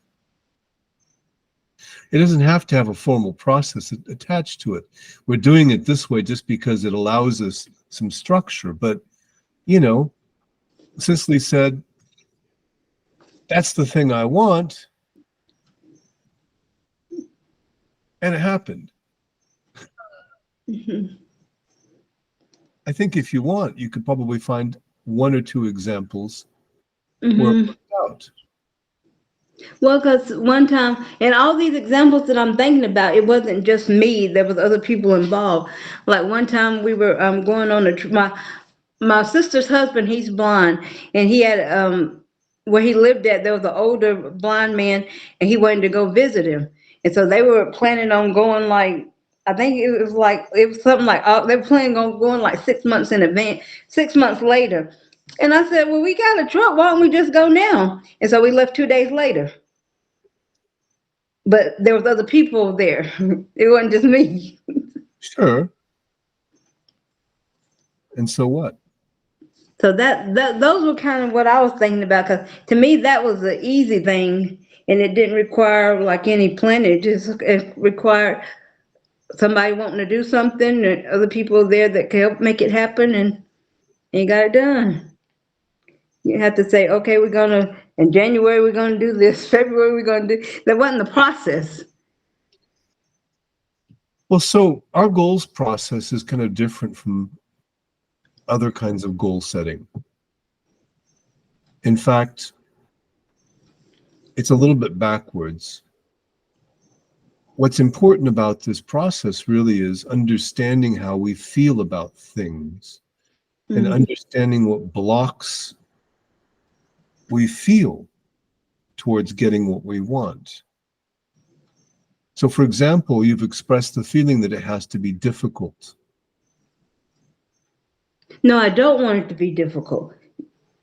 It doesn't have to have a formal process attached to it. We're doing it this way just because it allows us some structure. But, Cicely said, that's the thing I want. And it happened. Mm-hmm. I think if you want, you could probably find one or two examples Mm-hmm. where it worked out. Well, because one time, and all these examples that I'm thinking about, it wasn't just me. There was other people involved. Like one time we were going on my sister's husband. He's blind, and he had where he lived at. There was an older blind man, and he wanted to go visit him. And so they were planning on going like I think it was something like they were planning on going like 6 months in advance. 6 months later. And I said, well, we got a truck. Why don't we just go now? And so we left 2 days later. But there was other people there. It wasn't just me. Sure. And so what? So those were kind of what I was thinking about, because to me that was the easy thing, and it didn't require like any planning. It required somebody wanting to do something, and other people there that could help make it happen, and you got it done. You have to say, okay, in January we're gonna do this, February we're gonna do. That wasn't the process. Well, so our goals process is kind of different from other kinds of goal setting. In fact, it's a little bit backwards. What's important about this process really is understanding how we feel about things and understanding what blocks we feel towards getting what we want. So, for example, you've expressed the feeling that it has to be difficult. No, I don't want it to be difficult.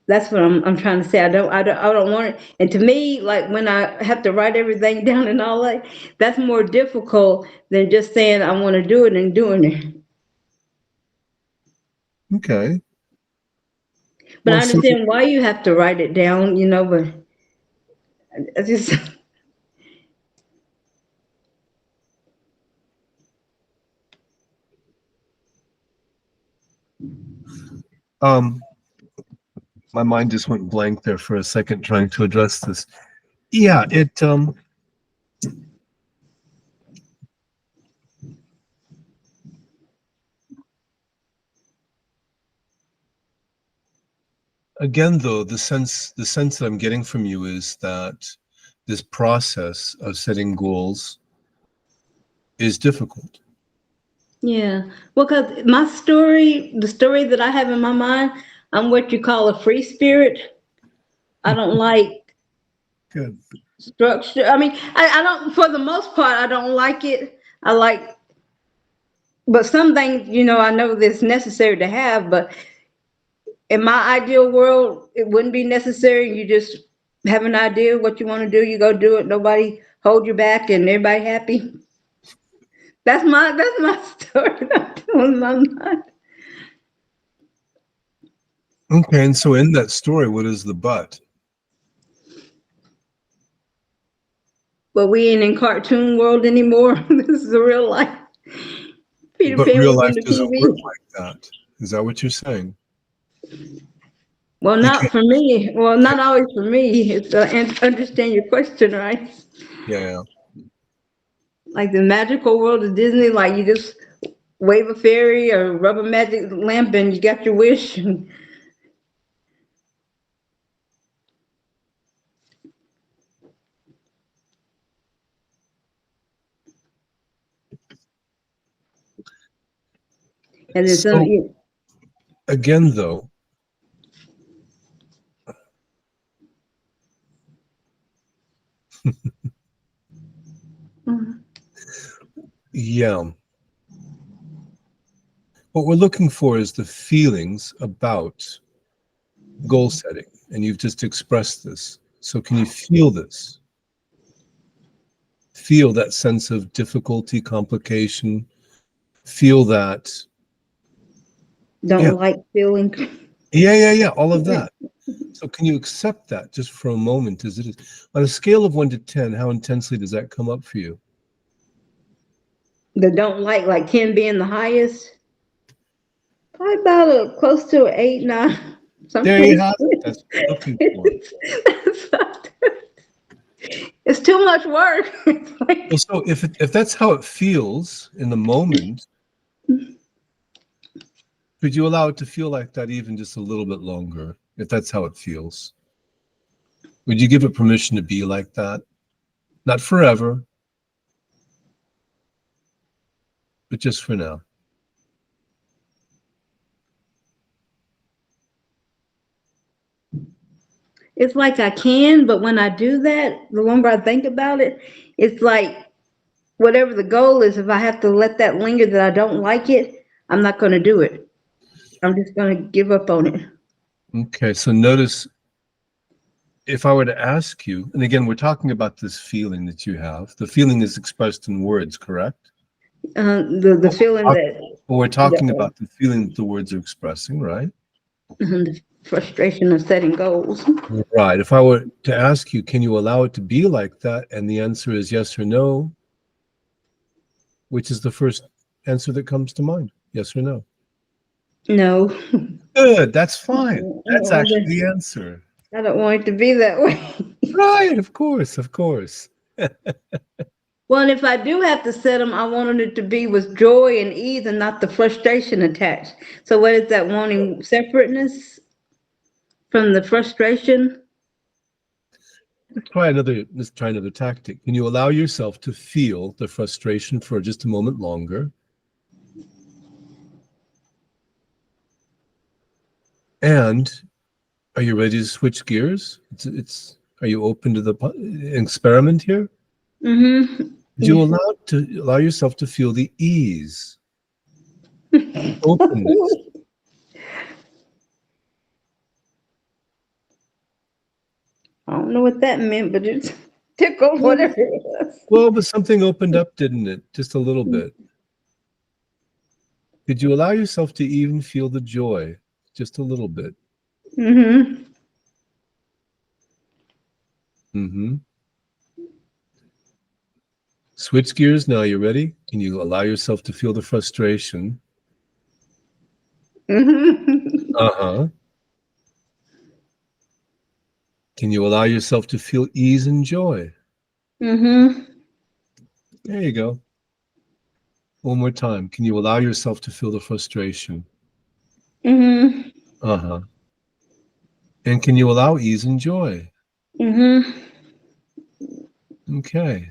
That's what I'm trying to say. I don't want it. And to me, like when I have to write everything down and all that, that's more difficult than just saying I want to do it and doing it. Okay. But I understand why you have to write it down, but I just. My mind just went blank there for a second trying to address this. Yeah, again, though, the sense that I'm getting from you is that this process of setting goals is difficult. Yeah, well, because the story that I have in my mind, I'm what you call a free spirit. I don't like Good. structure. I mean, I don't, for the most part, I don't like it. But some things, I know that's necessary to have, but in my ideal world, it wouldn't be necessary. You just have an idea what you want to do, you go do it. Nobody hold you back and everybody happy. That's my story. That's on my mind. Okay, and so in that story, what is the but? But we ain't in cartoon world anymore. This is a real life. Peter But Pan real was life on the doesn't TV. work like that. Is that what you're saying? Well, not for me. Well, not always for me. It's understand your question, right? Yeah. Like the magical world of Disney, like you just wave a fairy or rub a magic lamp and you got your wish. And then So, again, though, yeah. What we're looking for is the feelings about goal setting, and you've just expressed this. So can you feel this? Feel that sense of difficulty, complication, feel that. Don't like feeling. Yeah, all of that. So can you accept that just for a moment as it is? On a scale of 1 to 10, how intensely does that come up for you? The don't like 10 being the highest. Probably about close to 8, 9. There you have it. That's what we're looking for. It's too much work. Well, so if that's how it feels in the moment, could you allow it to feel like that even just a little bit longer, if that's how it feels? Would you give it permission to be like that? Not forever, but just for now. It's like I can, but when I do that, the longer I think about it, it's like whatever the goal is, if I have to let that linger that I don't like it, I'm not going to do it. I'm just going to give up on it. Okay, so notice if I were to ask you, and again, we're talking about this feeling that you have. The feeling is expressed in words, correct? The feeling that Well, we're talking about the feeling that the words are expressing, right? The frustration of setting goals. Right. If I were to ask you, can you allow it to be like that? And the answer is yes or no. Which is the first answer that comes to mind? Yes or no? No. Good. That's fine. I don't That's want actually it- the answer. I don't want it to be that way. Right. Of course. Of course. Well, and if I do have to set them, I wanted it to be with joy and ease and not the frustration attached. So what is that, wanting separateness from the frustration? Let's try another tactic. Can you allow yourself to feel the frustration for just a moment longer? And are you ready to switch gears? Are you open to the experiment here? Mm-hmm. Would you allow yourself to feel the ease, openness? I don't know what that meant, but it's tickled, whatever it was. Well, but something opened up, didn't it? Just a little bit. Did you allow yourself to even feel the joy? Just a little bit. Mm-hmm. Mm-hmm. Switch gears now. You ready? Can you allow yourself to feel the frustration? Mm-hmm. Uh-huh. Can you allow yourself to feel ease and joy? Mm-hmm. There you go. One more time. Can you allow yourself to feel the frustration? Mm-hmm. Uh-huh. And can you allow ease and joy? Mm-hmm. Okay.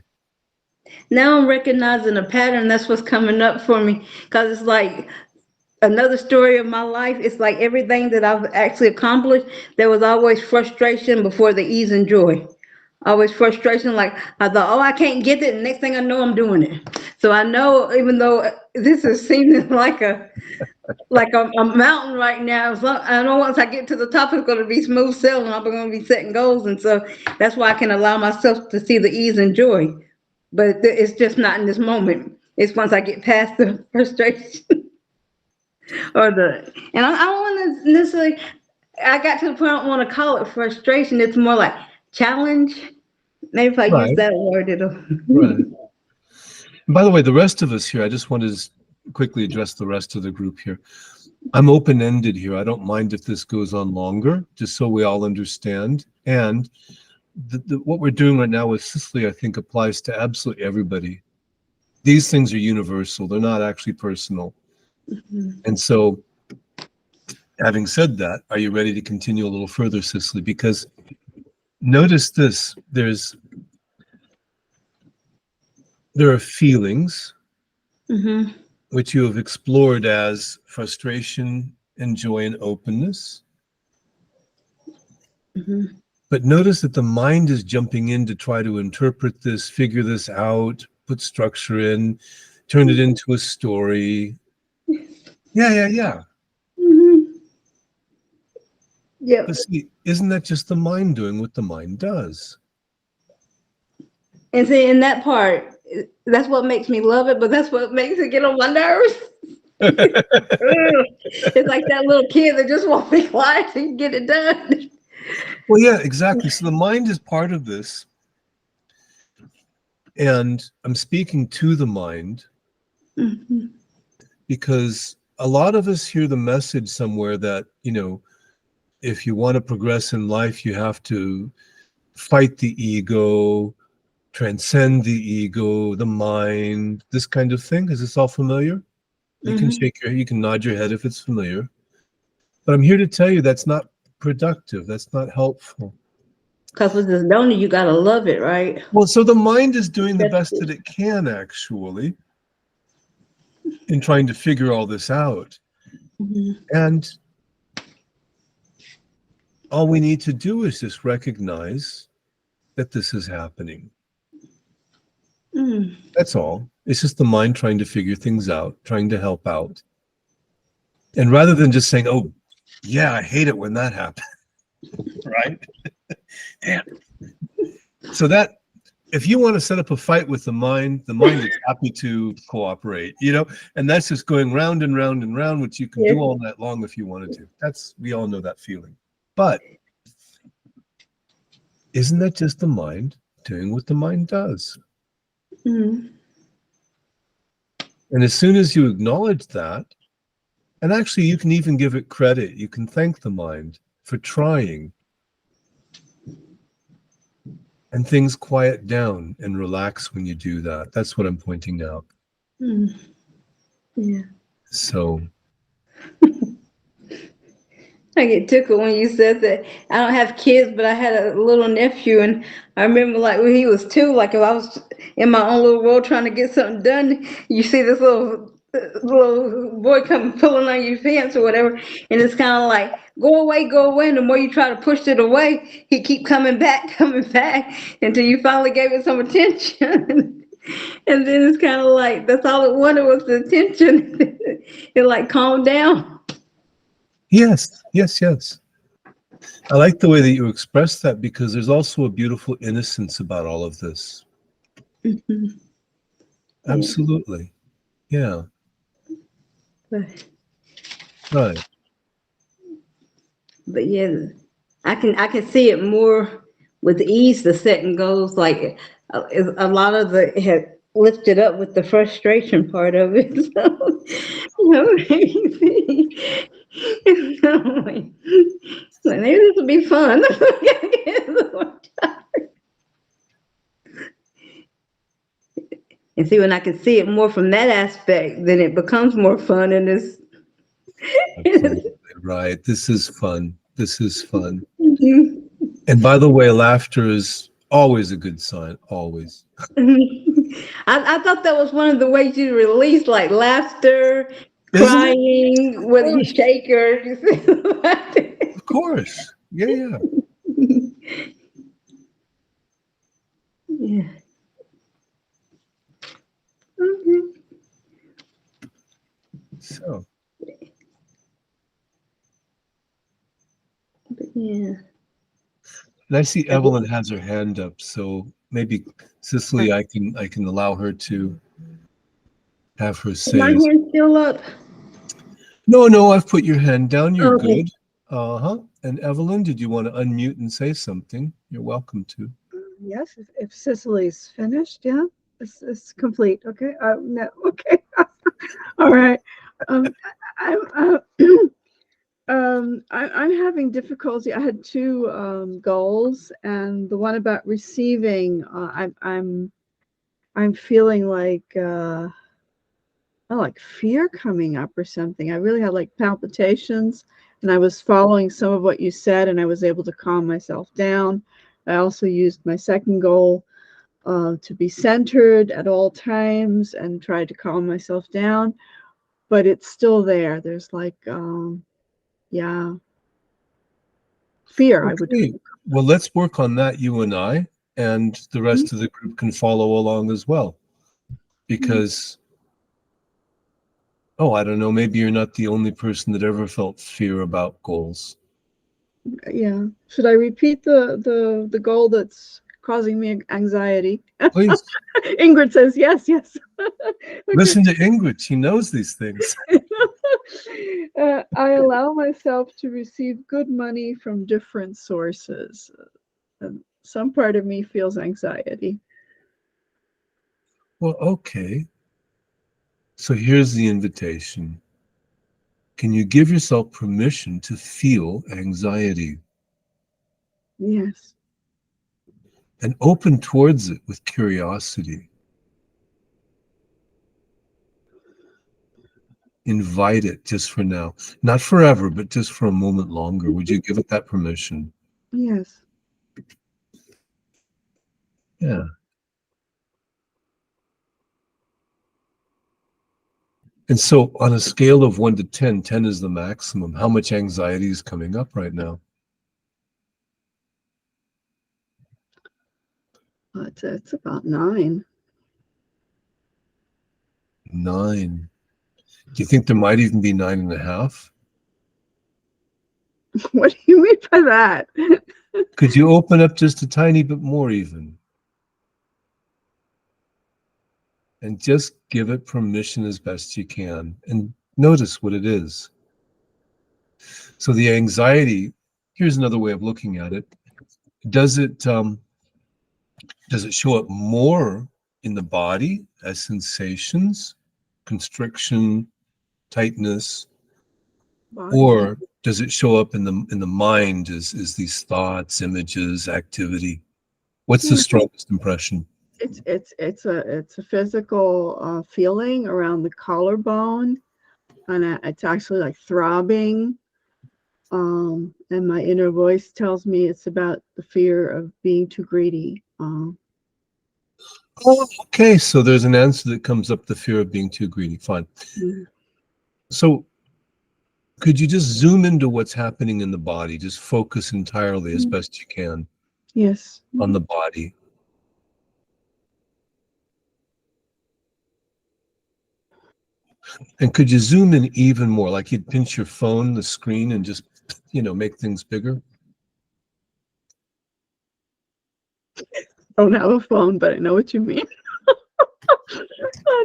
Now I'm recognizing a pattern. That's what's coming up for me. Because it's like another story of my life. It's like everything that I've actually accomplished, there was always frustration before the ease and joy. Always frustration, like I thought, oh, I can't get it. And next thing I know, I'm doing it. So I know, even though this is seeming like a mountain right now, so I know once I get to the top, it's going to be smooth sailing. I'm going to be setting goals. And so that's why I can allow myself to see the ease and joy. But it's just not in this moment. It's once I get past the frustration and I don't want to necessarily, I got to the point I don't want to call it frustration. It's more like challenge. Maybe if I use Right. that word, it'll. Right. And by the way, the rest of us here, I just want to quickly address the rest of the group here. I'm open-ended here. I don't mind if this goes on longer, just so we all understand. And what we're doing right now with Cicely, I think, applies to absolutely everybody. These things are universal. They're not actually personal. And so, having said that, are you ready to continue a little further, Cicely? Because notice this, there are feelings Mm-hmm. which you have explored as frustration and joy and openness. Mm-hmm. But notice that the mind is jumping in to try to interpret this, figure this out, put structure in, turn it into a story. Yeah. Mm-hmm. Yep. But see, isn't that just the mind doing what the mind does? And see, in that part, that's what makes me love it, but that's what makes it get on my nerves. It's like that little kid that just won't be quiet and get it done. Well, yeah, exactly. So the mind is part of this. And I'm speaking to the mind Mm-hmm. because a lot of us hear the message somewhere that, if you want to progress in life, you have to fight the ego, transcend the ego, the mind, this kind of thing. Is this all familiar? You can you can nod your head if it's familiar. But I'm here to tell you that's not productive. That's not helpful. Because with this donor, you got to love it, right? Well, so the mind is doing the best that it can, actually, in trying to figure all this out. Mm-hmm. And all we need to do is just recognize that this is happening. Mm. That's all. It's just the mind trying to figure things out, trying to help out. And rather than just saying, oh, yeah, I hate it when that happens, right? Damn. So that if you want to set up a fight with the mind is happy to cooperate, and that's just going round and round and round, which you can do all night long if you wanted to. We all know that feeling. But isn't that just the mind doing what the mind does? Mm-hmm. And as soon as you acknowledge that, and actually you can even give it credit, you can thank the mind for trying, and things quiet down and relax when you do that. That's what I'm pointing out. Mm. Yeah. So I get tickled when you said that. I don't have kids, but I had a little nephew, and I remember like when he was 2, like if I was in my own little world trying to get something done, you see this little boy come pulling on your pants or whatever, and it's kind of like go away, and the more you try to push it away, he keep coming back until you finally gave it some attention. And then it's kind of like that's all it wanted was the attention. It like calmed down. yes. I like the way that you express that, because there's also a beautiful innocence about all of this. Mm-hmm. Absolutely. Yeah. Right. But yeah, I can see it more with ease. The setting goes like a lot of the had lifted up with the frustration part of it. So, maybe this will be fun. And see, when I can see it more from that aspect, then it becomes more fun, and it's Absolutely right. This is fun. And by the way, laughter is always a good sign. Always. I thought that was one of the ways you release, like laughter, crying, whether you shake or. Of course. Yeah. Yeah. Okay. So. But yeah. And I see Evelyn has her hand up, so maybe Cicely, I can allow her to have her say. My hand's still up. No, I've put your hand down. You're Okay. good. And Evelyn, did you want to unmute and say something? You're welcome to. Yes, if Cicely's finished, yeah, it's complete. Okay. No. Okay. All right. I'm having difficulty. I had 2 goals, and the one about receiving, I'm feeling like fear coming up or something. I really had like palpitations, and I was following some of what you said, and I was able to calm myself down. I also used my second goal to be centered at all times and tried to calm myself down, but it's still there. There's like fear. Okay. I would. Well, let's work on that, you and I, and the rest of the group can follow along as well. Because, I don't know, maybe you're not the only person that ever felt fear about goals. Yeah. Should I repeat the goal that's causing me anxiety? Please. Ingrid says yes. Okay. Listen to Ingrid. She knows these things. I allow myself to receive good money from different sources. And some part of me feels anxiety. Well, okay. So here's the invitation. Can you give yourself permission to feel anxiety? Yes. And open towards it with curiosity. Invite it just for now. Not forever, but just for a moment longer. Would you give it that permission? Yes. Yeah. And so on a scale of 1 to 10, 10 is the maximum. How much anxiety is coming up right now? It's about 9. 9. Do you think there might even be 9.5? What do you mean by that? Could you open up just a tiny bit more even? and just give it permission as best you can and notice what it is. So the anxiety, here's another way of looking at it. Does it show up more in the body as sensations, constriction, tightness, Body. or does it show up in the mind as these thoughts, images, activity? What's the strongest impression? It's a physical feeling around the collarbone, and it's actually like throbbing. And my inner voice tells me it's about the fear of being too greedy. Oh, okay, so there's an answer that comes up, the fear of being too greedy. Fine. Mm. So could you just zoom into what's happening in the body? Just focus entirely as best you can Yes. on the body. And could you zoom in even more, like you'd pinch your phone, the screen, and just, make things bigger? I don't have a phone, but I know what you mean.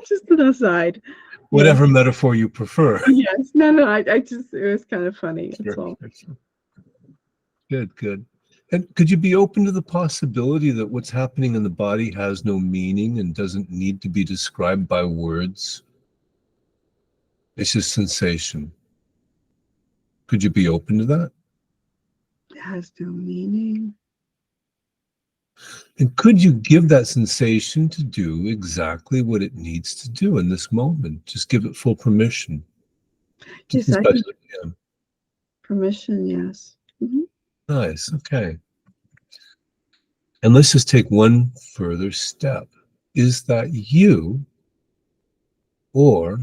Just an aside. Whatever metaphor you prefer. Yes. No, I just, it was kind of funny. That's all. Sure. Good. And could you be open to the possibility that what's happening in the body has no meaning and doesn't need to be described by words? It's just sensation. Could you be open to that? It has no meaning. And could you give that sensation to do exactly what it needs to do in this moment? Just give it full permission. Yes, I can. Permission, yes. Mm-hmm. Nice, okay. And let's just take one further step. Is that you, or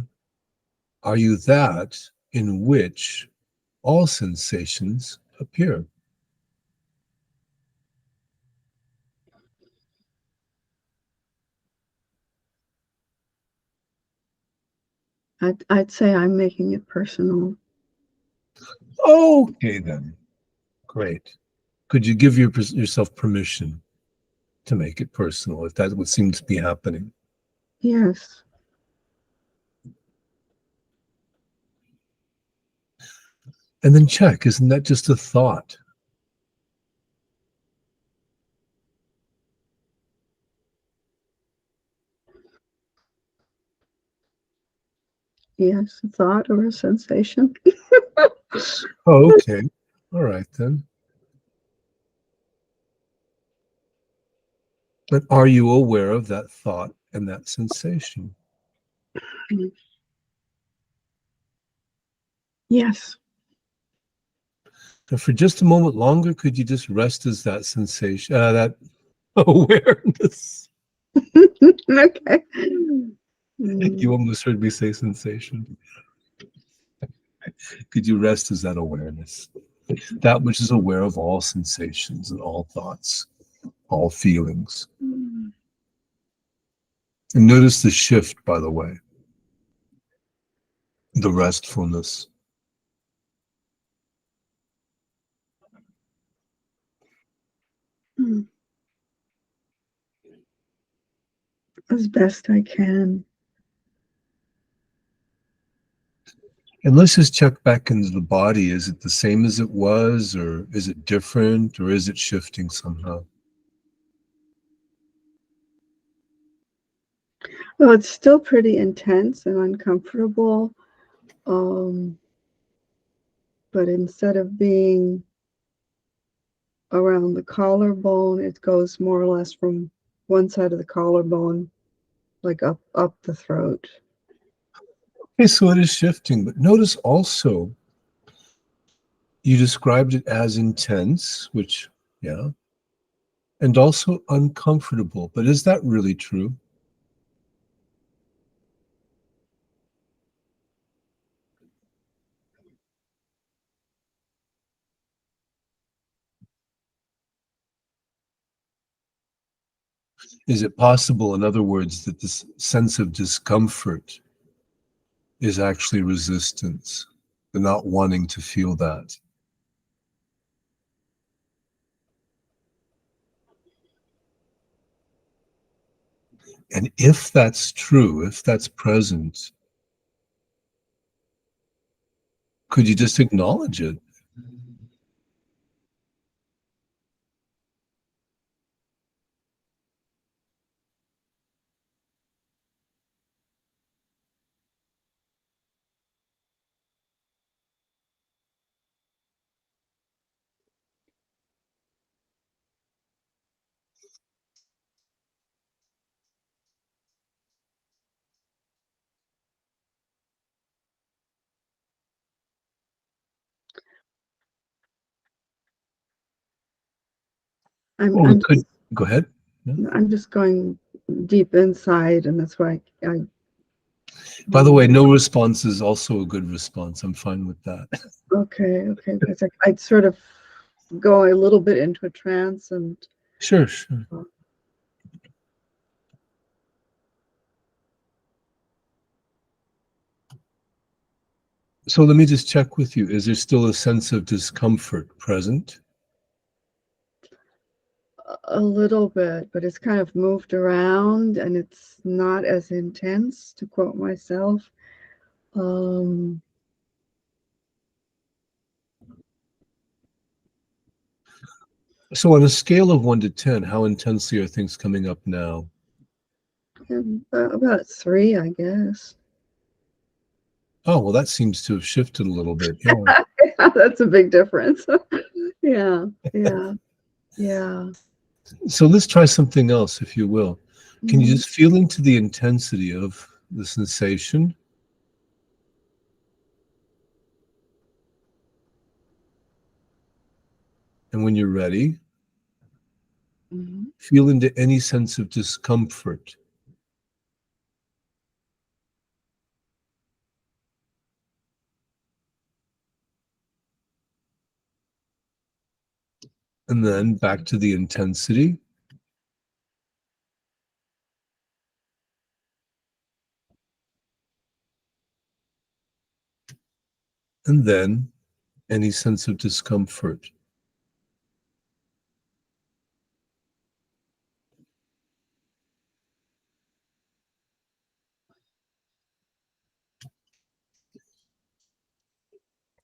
are you that in which all sensations appear? I'd say I'm making it personal. Okay, then. Great. Could you give yourself permission to make it personal, if that's what seems to be happening? Yes. And then check, isn't that just a thought? Yes, a thought or a sensation. Oh, okay. All right, then. But are you aware of that thought and that sensation? Yes. And for just a moment longer, could you just rest as that sensation, that awareness? Okay. You almost heard me say sensation. Could you rest as that awareness? That which is aware of all sensations and all thoughts, all feelings. And notice the shift, by the way. The restfulness. As best I can. And let's just check back into the body. Is it the same as it was, or is it different, or is it shifting somehow? Well, it's still pretty intense and uncomfortable. But instead of being around the collarbone, it goes more or less from one side of the collarbone, like up the throat. Okay, so it is shifting, but notice also you described it as intense, which, yeah, and also uncomfortable. But is that really true? Is it possible, in other words, that this sense of discomfort is actually resistance, the not wanting to feel that? And if that's true, if that's present, could you just acknowledge it? I'm just, Go ahead. I'm just going deep inside, and that's why I By the way, no response is also a good response. I'm fine with that. okay, because I'd sort of go a little bit into a trance and Sure. So let me just check with you. Is there still a sense of discomfort present? a little bit, but it's kind of moved around and it's not as intense, to quote myself. So on a scale of 1 to 10, how intensely are things coming up now? About 3, I guess. Oh, well, that seems to have shifted a little bit. Yeah. That's a big difference. Yeah. So let's try something else, if you will. Can you Mhm. just feel into the intensity of the sensation? And when you're ready, Mhm. feel into any sense of discomfort. And then back to the intensity. And then any sense of discomfort.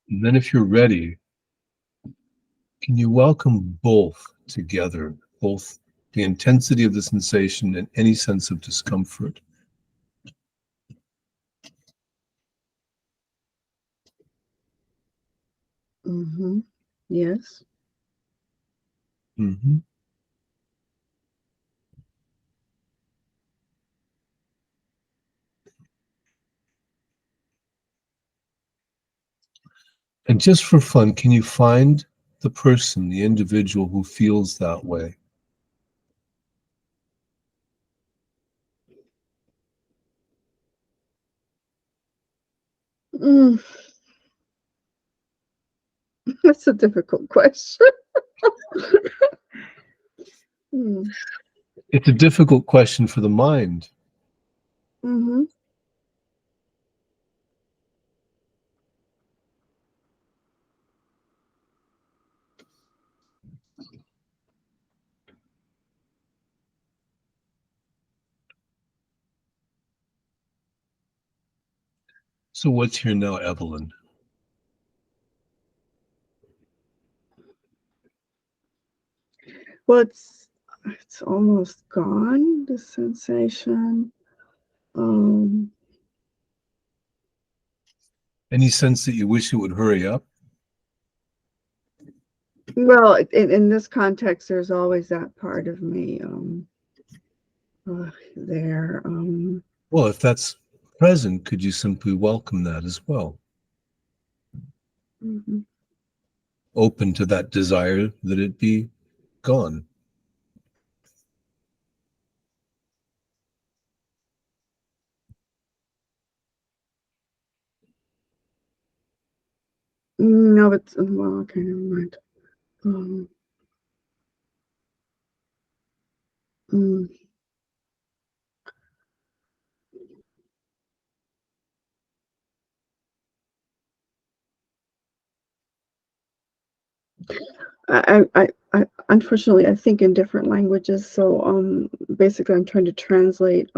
And then if you're ready, can you welcome both together, both the intensity of the sensation and any sense of discomfort? Mhm. Yes. Mm-hmm. And just for fun, can you find the person, the individual who feels that way? Mm, that's a difficult question. Mm. It's a difficult question for the mind. Mhm. So what's here now, Evelyn? Well, it's almost gone, the sensation. Um, Any sense that you wish it would hurry up? well, in this context, there's always that part of me there. Well, if that's present, could you simply welcome that as well? Mhm. Open to that desire that it be gone. No, but well, okay, never mind. Um, mm. I unfortunately, I think in different languages. So basically, I'm trying to translate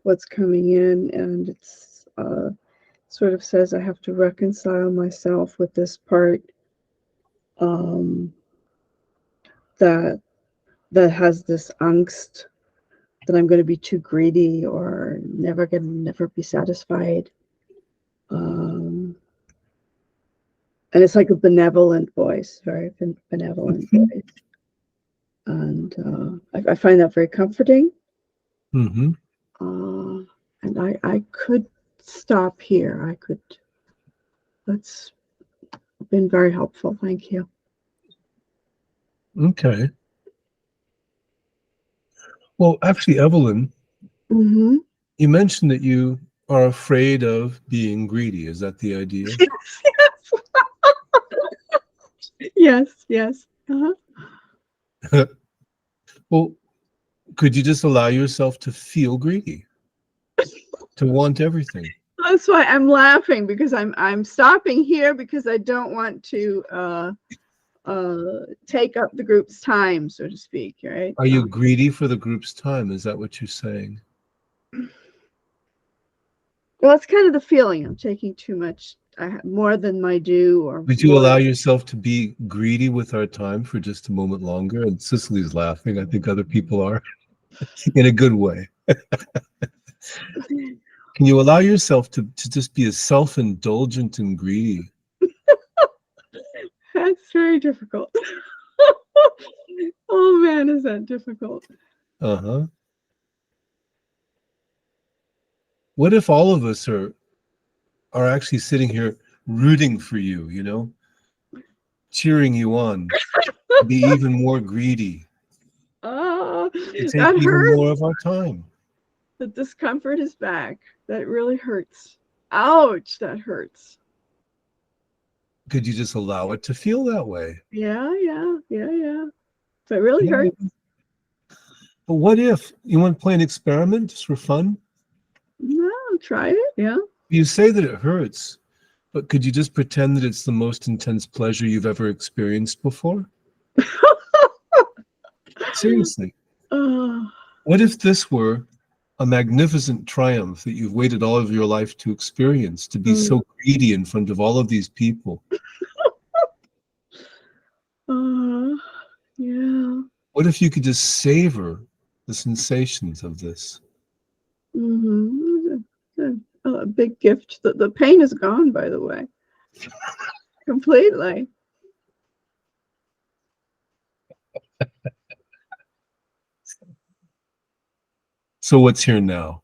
what's coming in, and it's sort of says I have to reconcile myself with this part that has this angst that I'm going to be too greedy or never be satisfied. And it's like a benevolent voice, very benevolent voice. And I find that very comforting. Mm-hmm. And I could stop here. That's been very helpful. Thank you. Okay. Well, actually, Evelyn, Mm-hmm. you mentioned that you are afraid of being greedy. Is that the idea? Yes. Uh-huh. Well, could you just allow yourself to feel greedy, to want everything? That's why I'm laughing, because I'm stopping here because I don't want to take up the group's time, so to speak, right? Are you greedy for the group's time? Is that what you're saying? Well, it's kind of the feeling I'm taking too much, more than my due, or Would you more. allow yourself to be greedy with our time for just a moment longer? And Cicely's laughing. I think other people are, in a good way. Can you allow yourself to just be as self-indulgent and greedy? That's very difficult. Oh man, is that difficult? Uh-huh. What if all of us are actually sitting here rooting for you, you know, cheering you on, to be even more greedy, Oh, to take that even hurts. more of our time? The discomfort is back. That really hurts. Ouch, that hurts. Could you just allow it to feel that way? Yeah. So it really hurts. But what if you want to play an experiment just for fun? Yeah, try it. Yeah. You say that it hurts, but could you just pretend that it's the most intense pleasure you've ever experienced before? Seriously. What if this were a magnificent triumph that you've waited all of your life to experience, to be so greedy in front of all of these people? Yeah. What if you could just savor the sensations of this? A big gift. The pain is gone, by the way. Completely. So what's here now?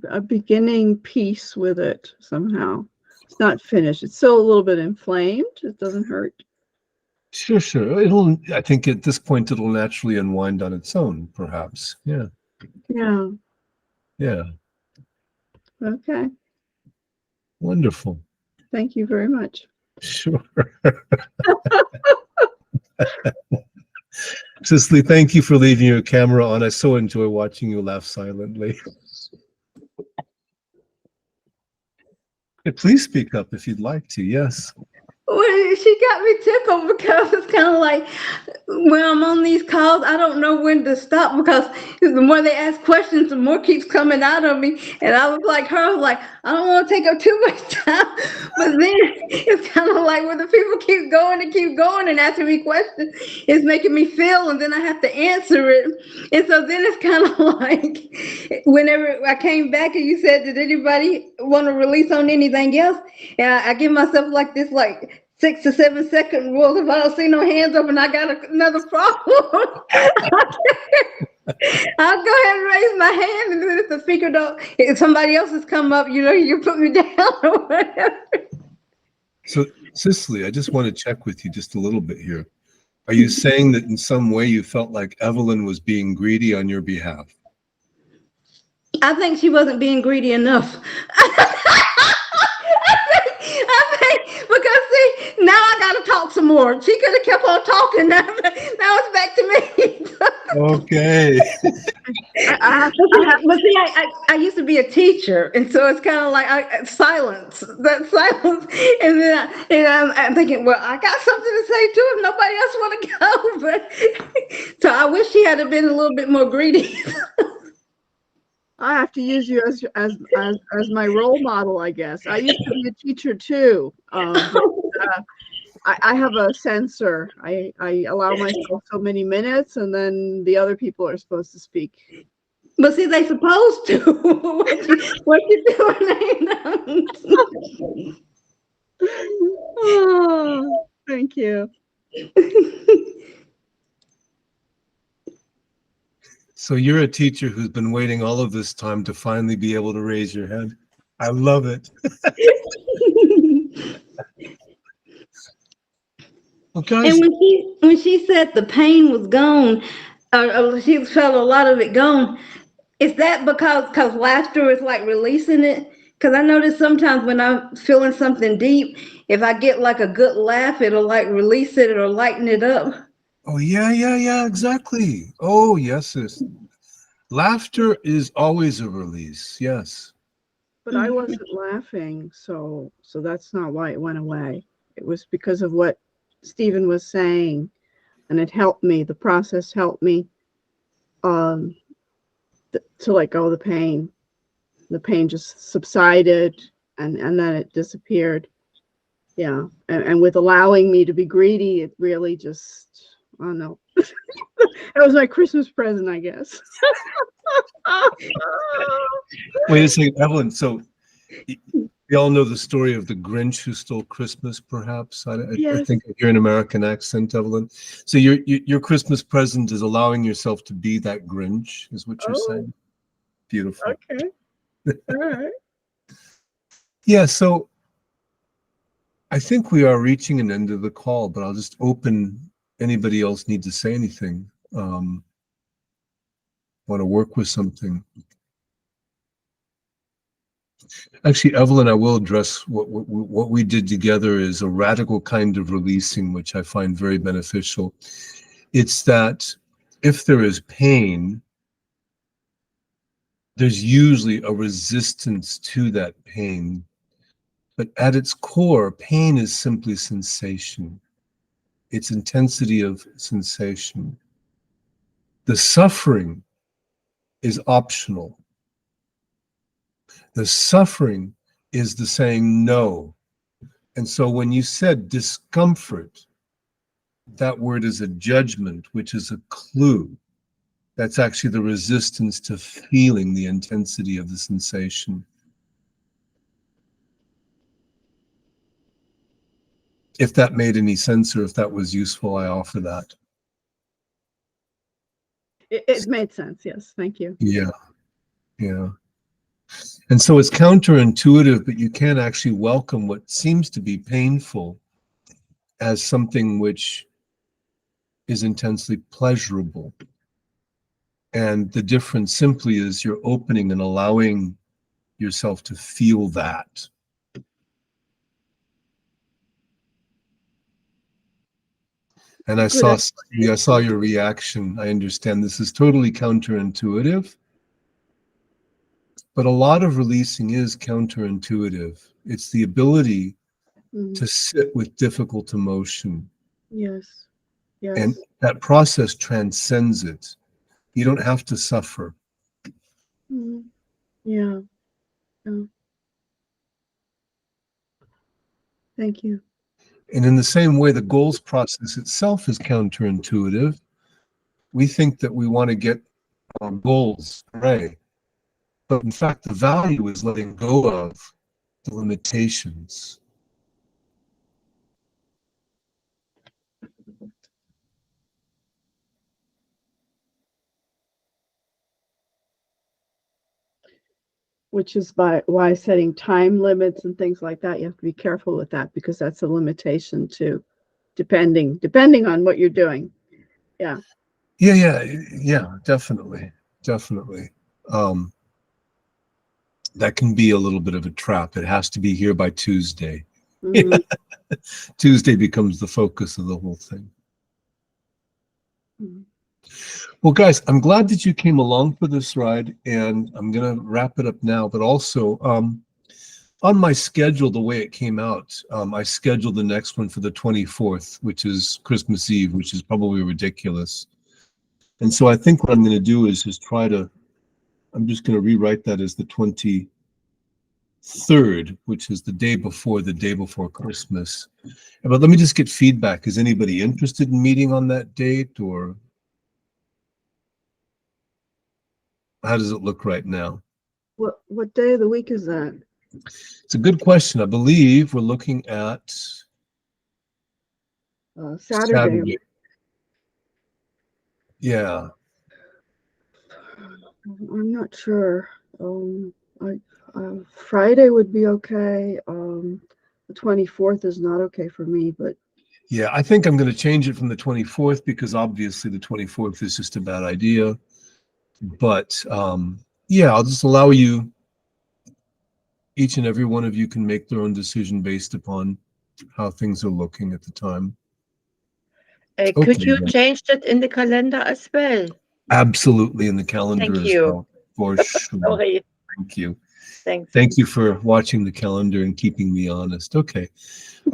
A beginning peace with it somehow. It's not finished. It's still a little bit inflamed. It doesn't hurt. Sure. I think at this point it'll naturally unwind on its own, perhaps. Yeah. Okay. Wonderful. Thank you very much. Sure. Cicely, thank you for leaving your camera on. I so enjoy watching you laugh silently. Please speak up if you'd like to. Yes. Well, she got me tickled because it's kind of like when I'm on these calls, I don't know when to stop because the more they ask questions, the more keeps coming out of me. And I was like I don't want to take up too much time. But then it's kind of like when the people keep going and asking me questions, it's making me feel, and then I have to answer it. And so then it's kind of like whenever I came back and you said, did anybody want to release on anything else? And I give myself like this, like 6 to 7 second rule. If I don't see no hands up and I got another problem, I'll go ahead and raise my hand, and then if the speaker if somebody else has come up, you put me down or whatever. So, Cicely, I just want to check with you just a little bit here. Are you saying that in some way you felt like Evelyn was being greedy on your behalf? I think she wasn't being greedy enough. I think because see, now I gotta talk some more. She could have kept on talking. Now it's back to me. Okay. But see, I used to be a teacher, and so it's kind of like silence, that silence, and then I'm thinking, well, I got something to say too if nobody else want to go. But so I wish she had been a little bit more greedy. I have to use you as my role model, I guess. I used to be a teacher too. I have a censor. I allow myself so many minutes, and then the other people are supposed to speak. But see, they supposed to. what you doing? Oh, thank you. So you're a teacher who's been waiting all of this time to finally be able to raise your hand. I love it. Well, guys, And when she said the pain was gone, or she felt a lot of it gone, is that because laughter is like releasing it? Because I notice sometimes when I'm feeling something deep, if I get like a good laugh, it'll like release it or lighten it up. oh yeah, exactly. Oh yes, sis. Laughter is always a release. Yes. But I wasn't laughing, so that's not why it went away. It was because of what Stephen was saying, and it helped me. The process helped me to let go of the pain. The pain just subsided, and then it disappeared. Yeah, and with allowing me to be greedy, it really just, I don't know. That was my Christmas present, I guess. Wait a second, Evelyn. So we all know the story of the Grinch who stole Christmas, perhaps. I Yes. think you're an American accent, Evelyn. So your Christmas present is allowing yourself to be that Grinch, is what you're saying. Beautiful. Okay. All right. Yeah, so I think we are reaching an end of the call, but I'll just open. Anybody else need to say anything? Want to work with something? Actually, Evelyn, I will address what we did together is a radical kind of releasing, which I find very beneficial. It's that if there is pain, there's usually a resistance to that pain. But at its core, pain is simply sensation. It's intensity of sensation. The suffering is optional. The suffering is the saying no. And so when you said discomfort, that word is a judgment, which is a clue. That's actually the resistance to feeling the intensity of the sensation. If that made any sense or if that was useful, I offer that. It made sense. Yes. Thank you. Yeah. And so it's counterintuitive, but you can actually welcome what seems to be painful as something which is intensely pleasurable. And the difference simply is you're opening and allowing yourself to feel that. And I saw your reaction. I understand this is totally counterintuitive, but a lot of releasing is counterintuitive. It's the ability to sit with difficult emotion. Yes. And that process transcends it. You don't have to suffer. Yeah. Thank you. And in the same way, the goals process itself is counterintuitive. We think that we want to get our goals right. But in fact, the value is letting go of the limitations. Which is why setting time limits and things like that, you have to be careful with that, because that's a limitation too, depending on what you're doing. Yeah, definitely. That can be a little bit of a trap. It has to be here by Tuesday. Tuesday becomes the focus of the whole thing. Well, guys, I'm glad that you came along for this ride, and I'm going to wrap it up now. But also, on my schedule, the way it came out, I scheduled the next one for the 24th, which is Christmas Eve, which is probably ridiculous. And so I think what I'm going to do is just I'm just going to rewrite that as the 23rd, which is the day before Christmas. But let me just get feedback. Is anybody interested in meeting on that date, or how does it look right now? What day of the week is that? It's a good question. I believe we're looking at Saturday. Yeah. I'm not sure. Friday would be okay. The 24th is not okay for me, but Yeah, I think I'm going to change it from the 24th because obviously the 24th is just a bad idea. But yeah, I'll just allow you, each and every one of you can make their own decision based upon how things are looking at the time. Could Okay, you then. change that in the calendar as well? Absolutely, in the calendar Thank as you. well. For sure. Sorry. Thank you. Thanks. Thank you for watching the calendar and keeping me honest. Okay.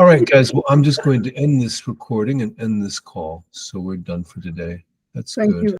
All right, guys. Well, I'm just going to end this recording and end this call. So we're done for today. That's thank good. you.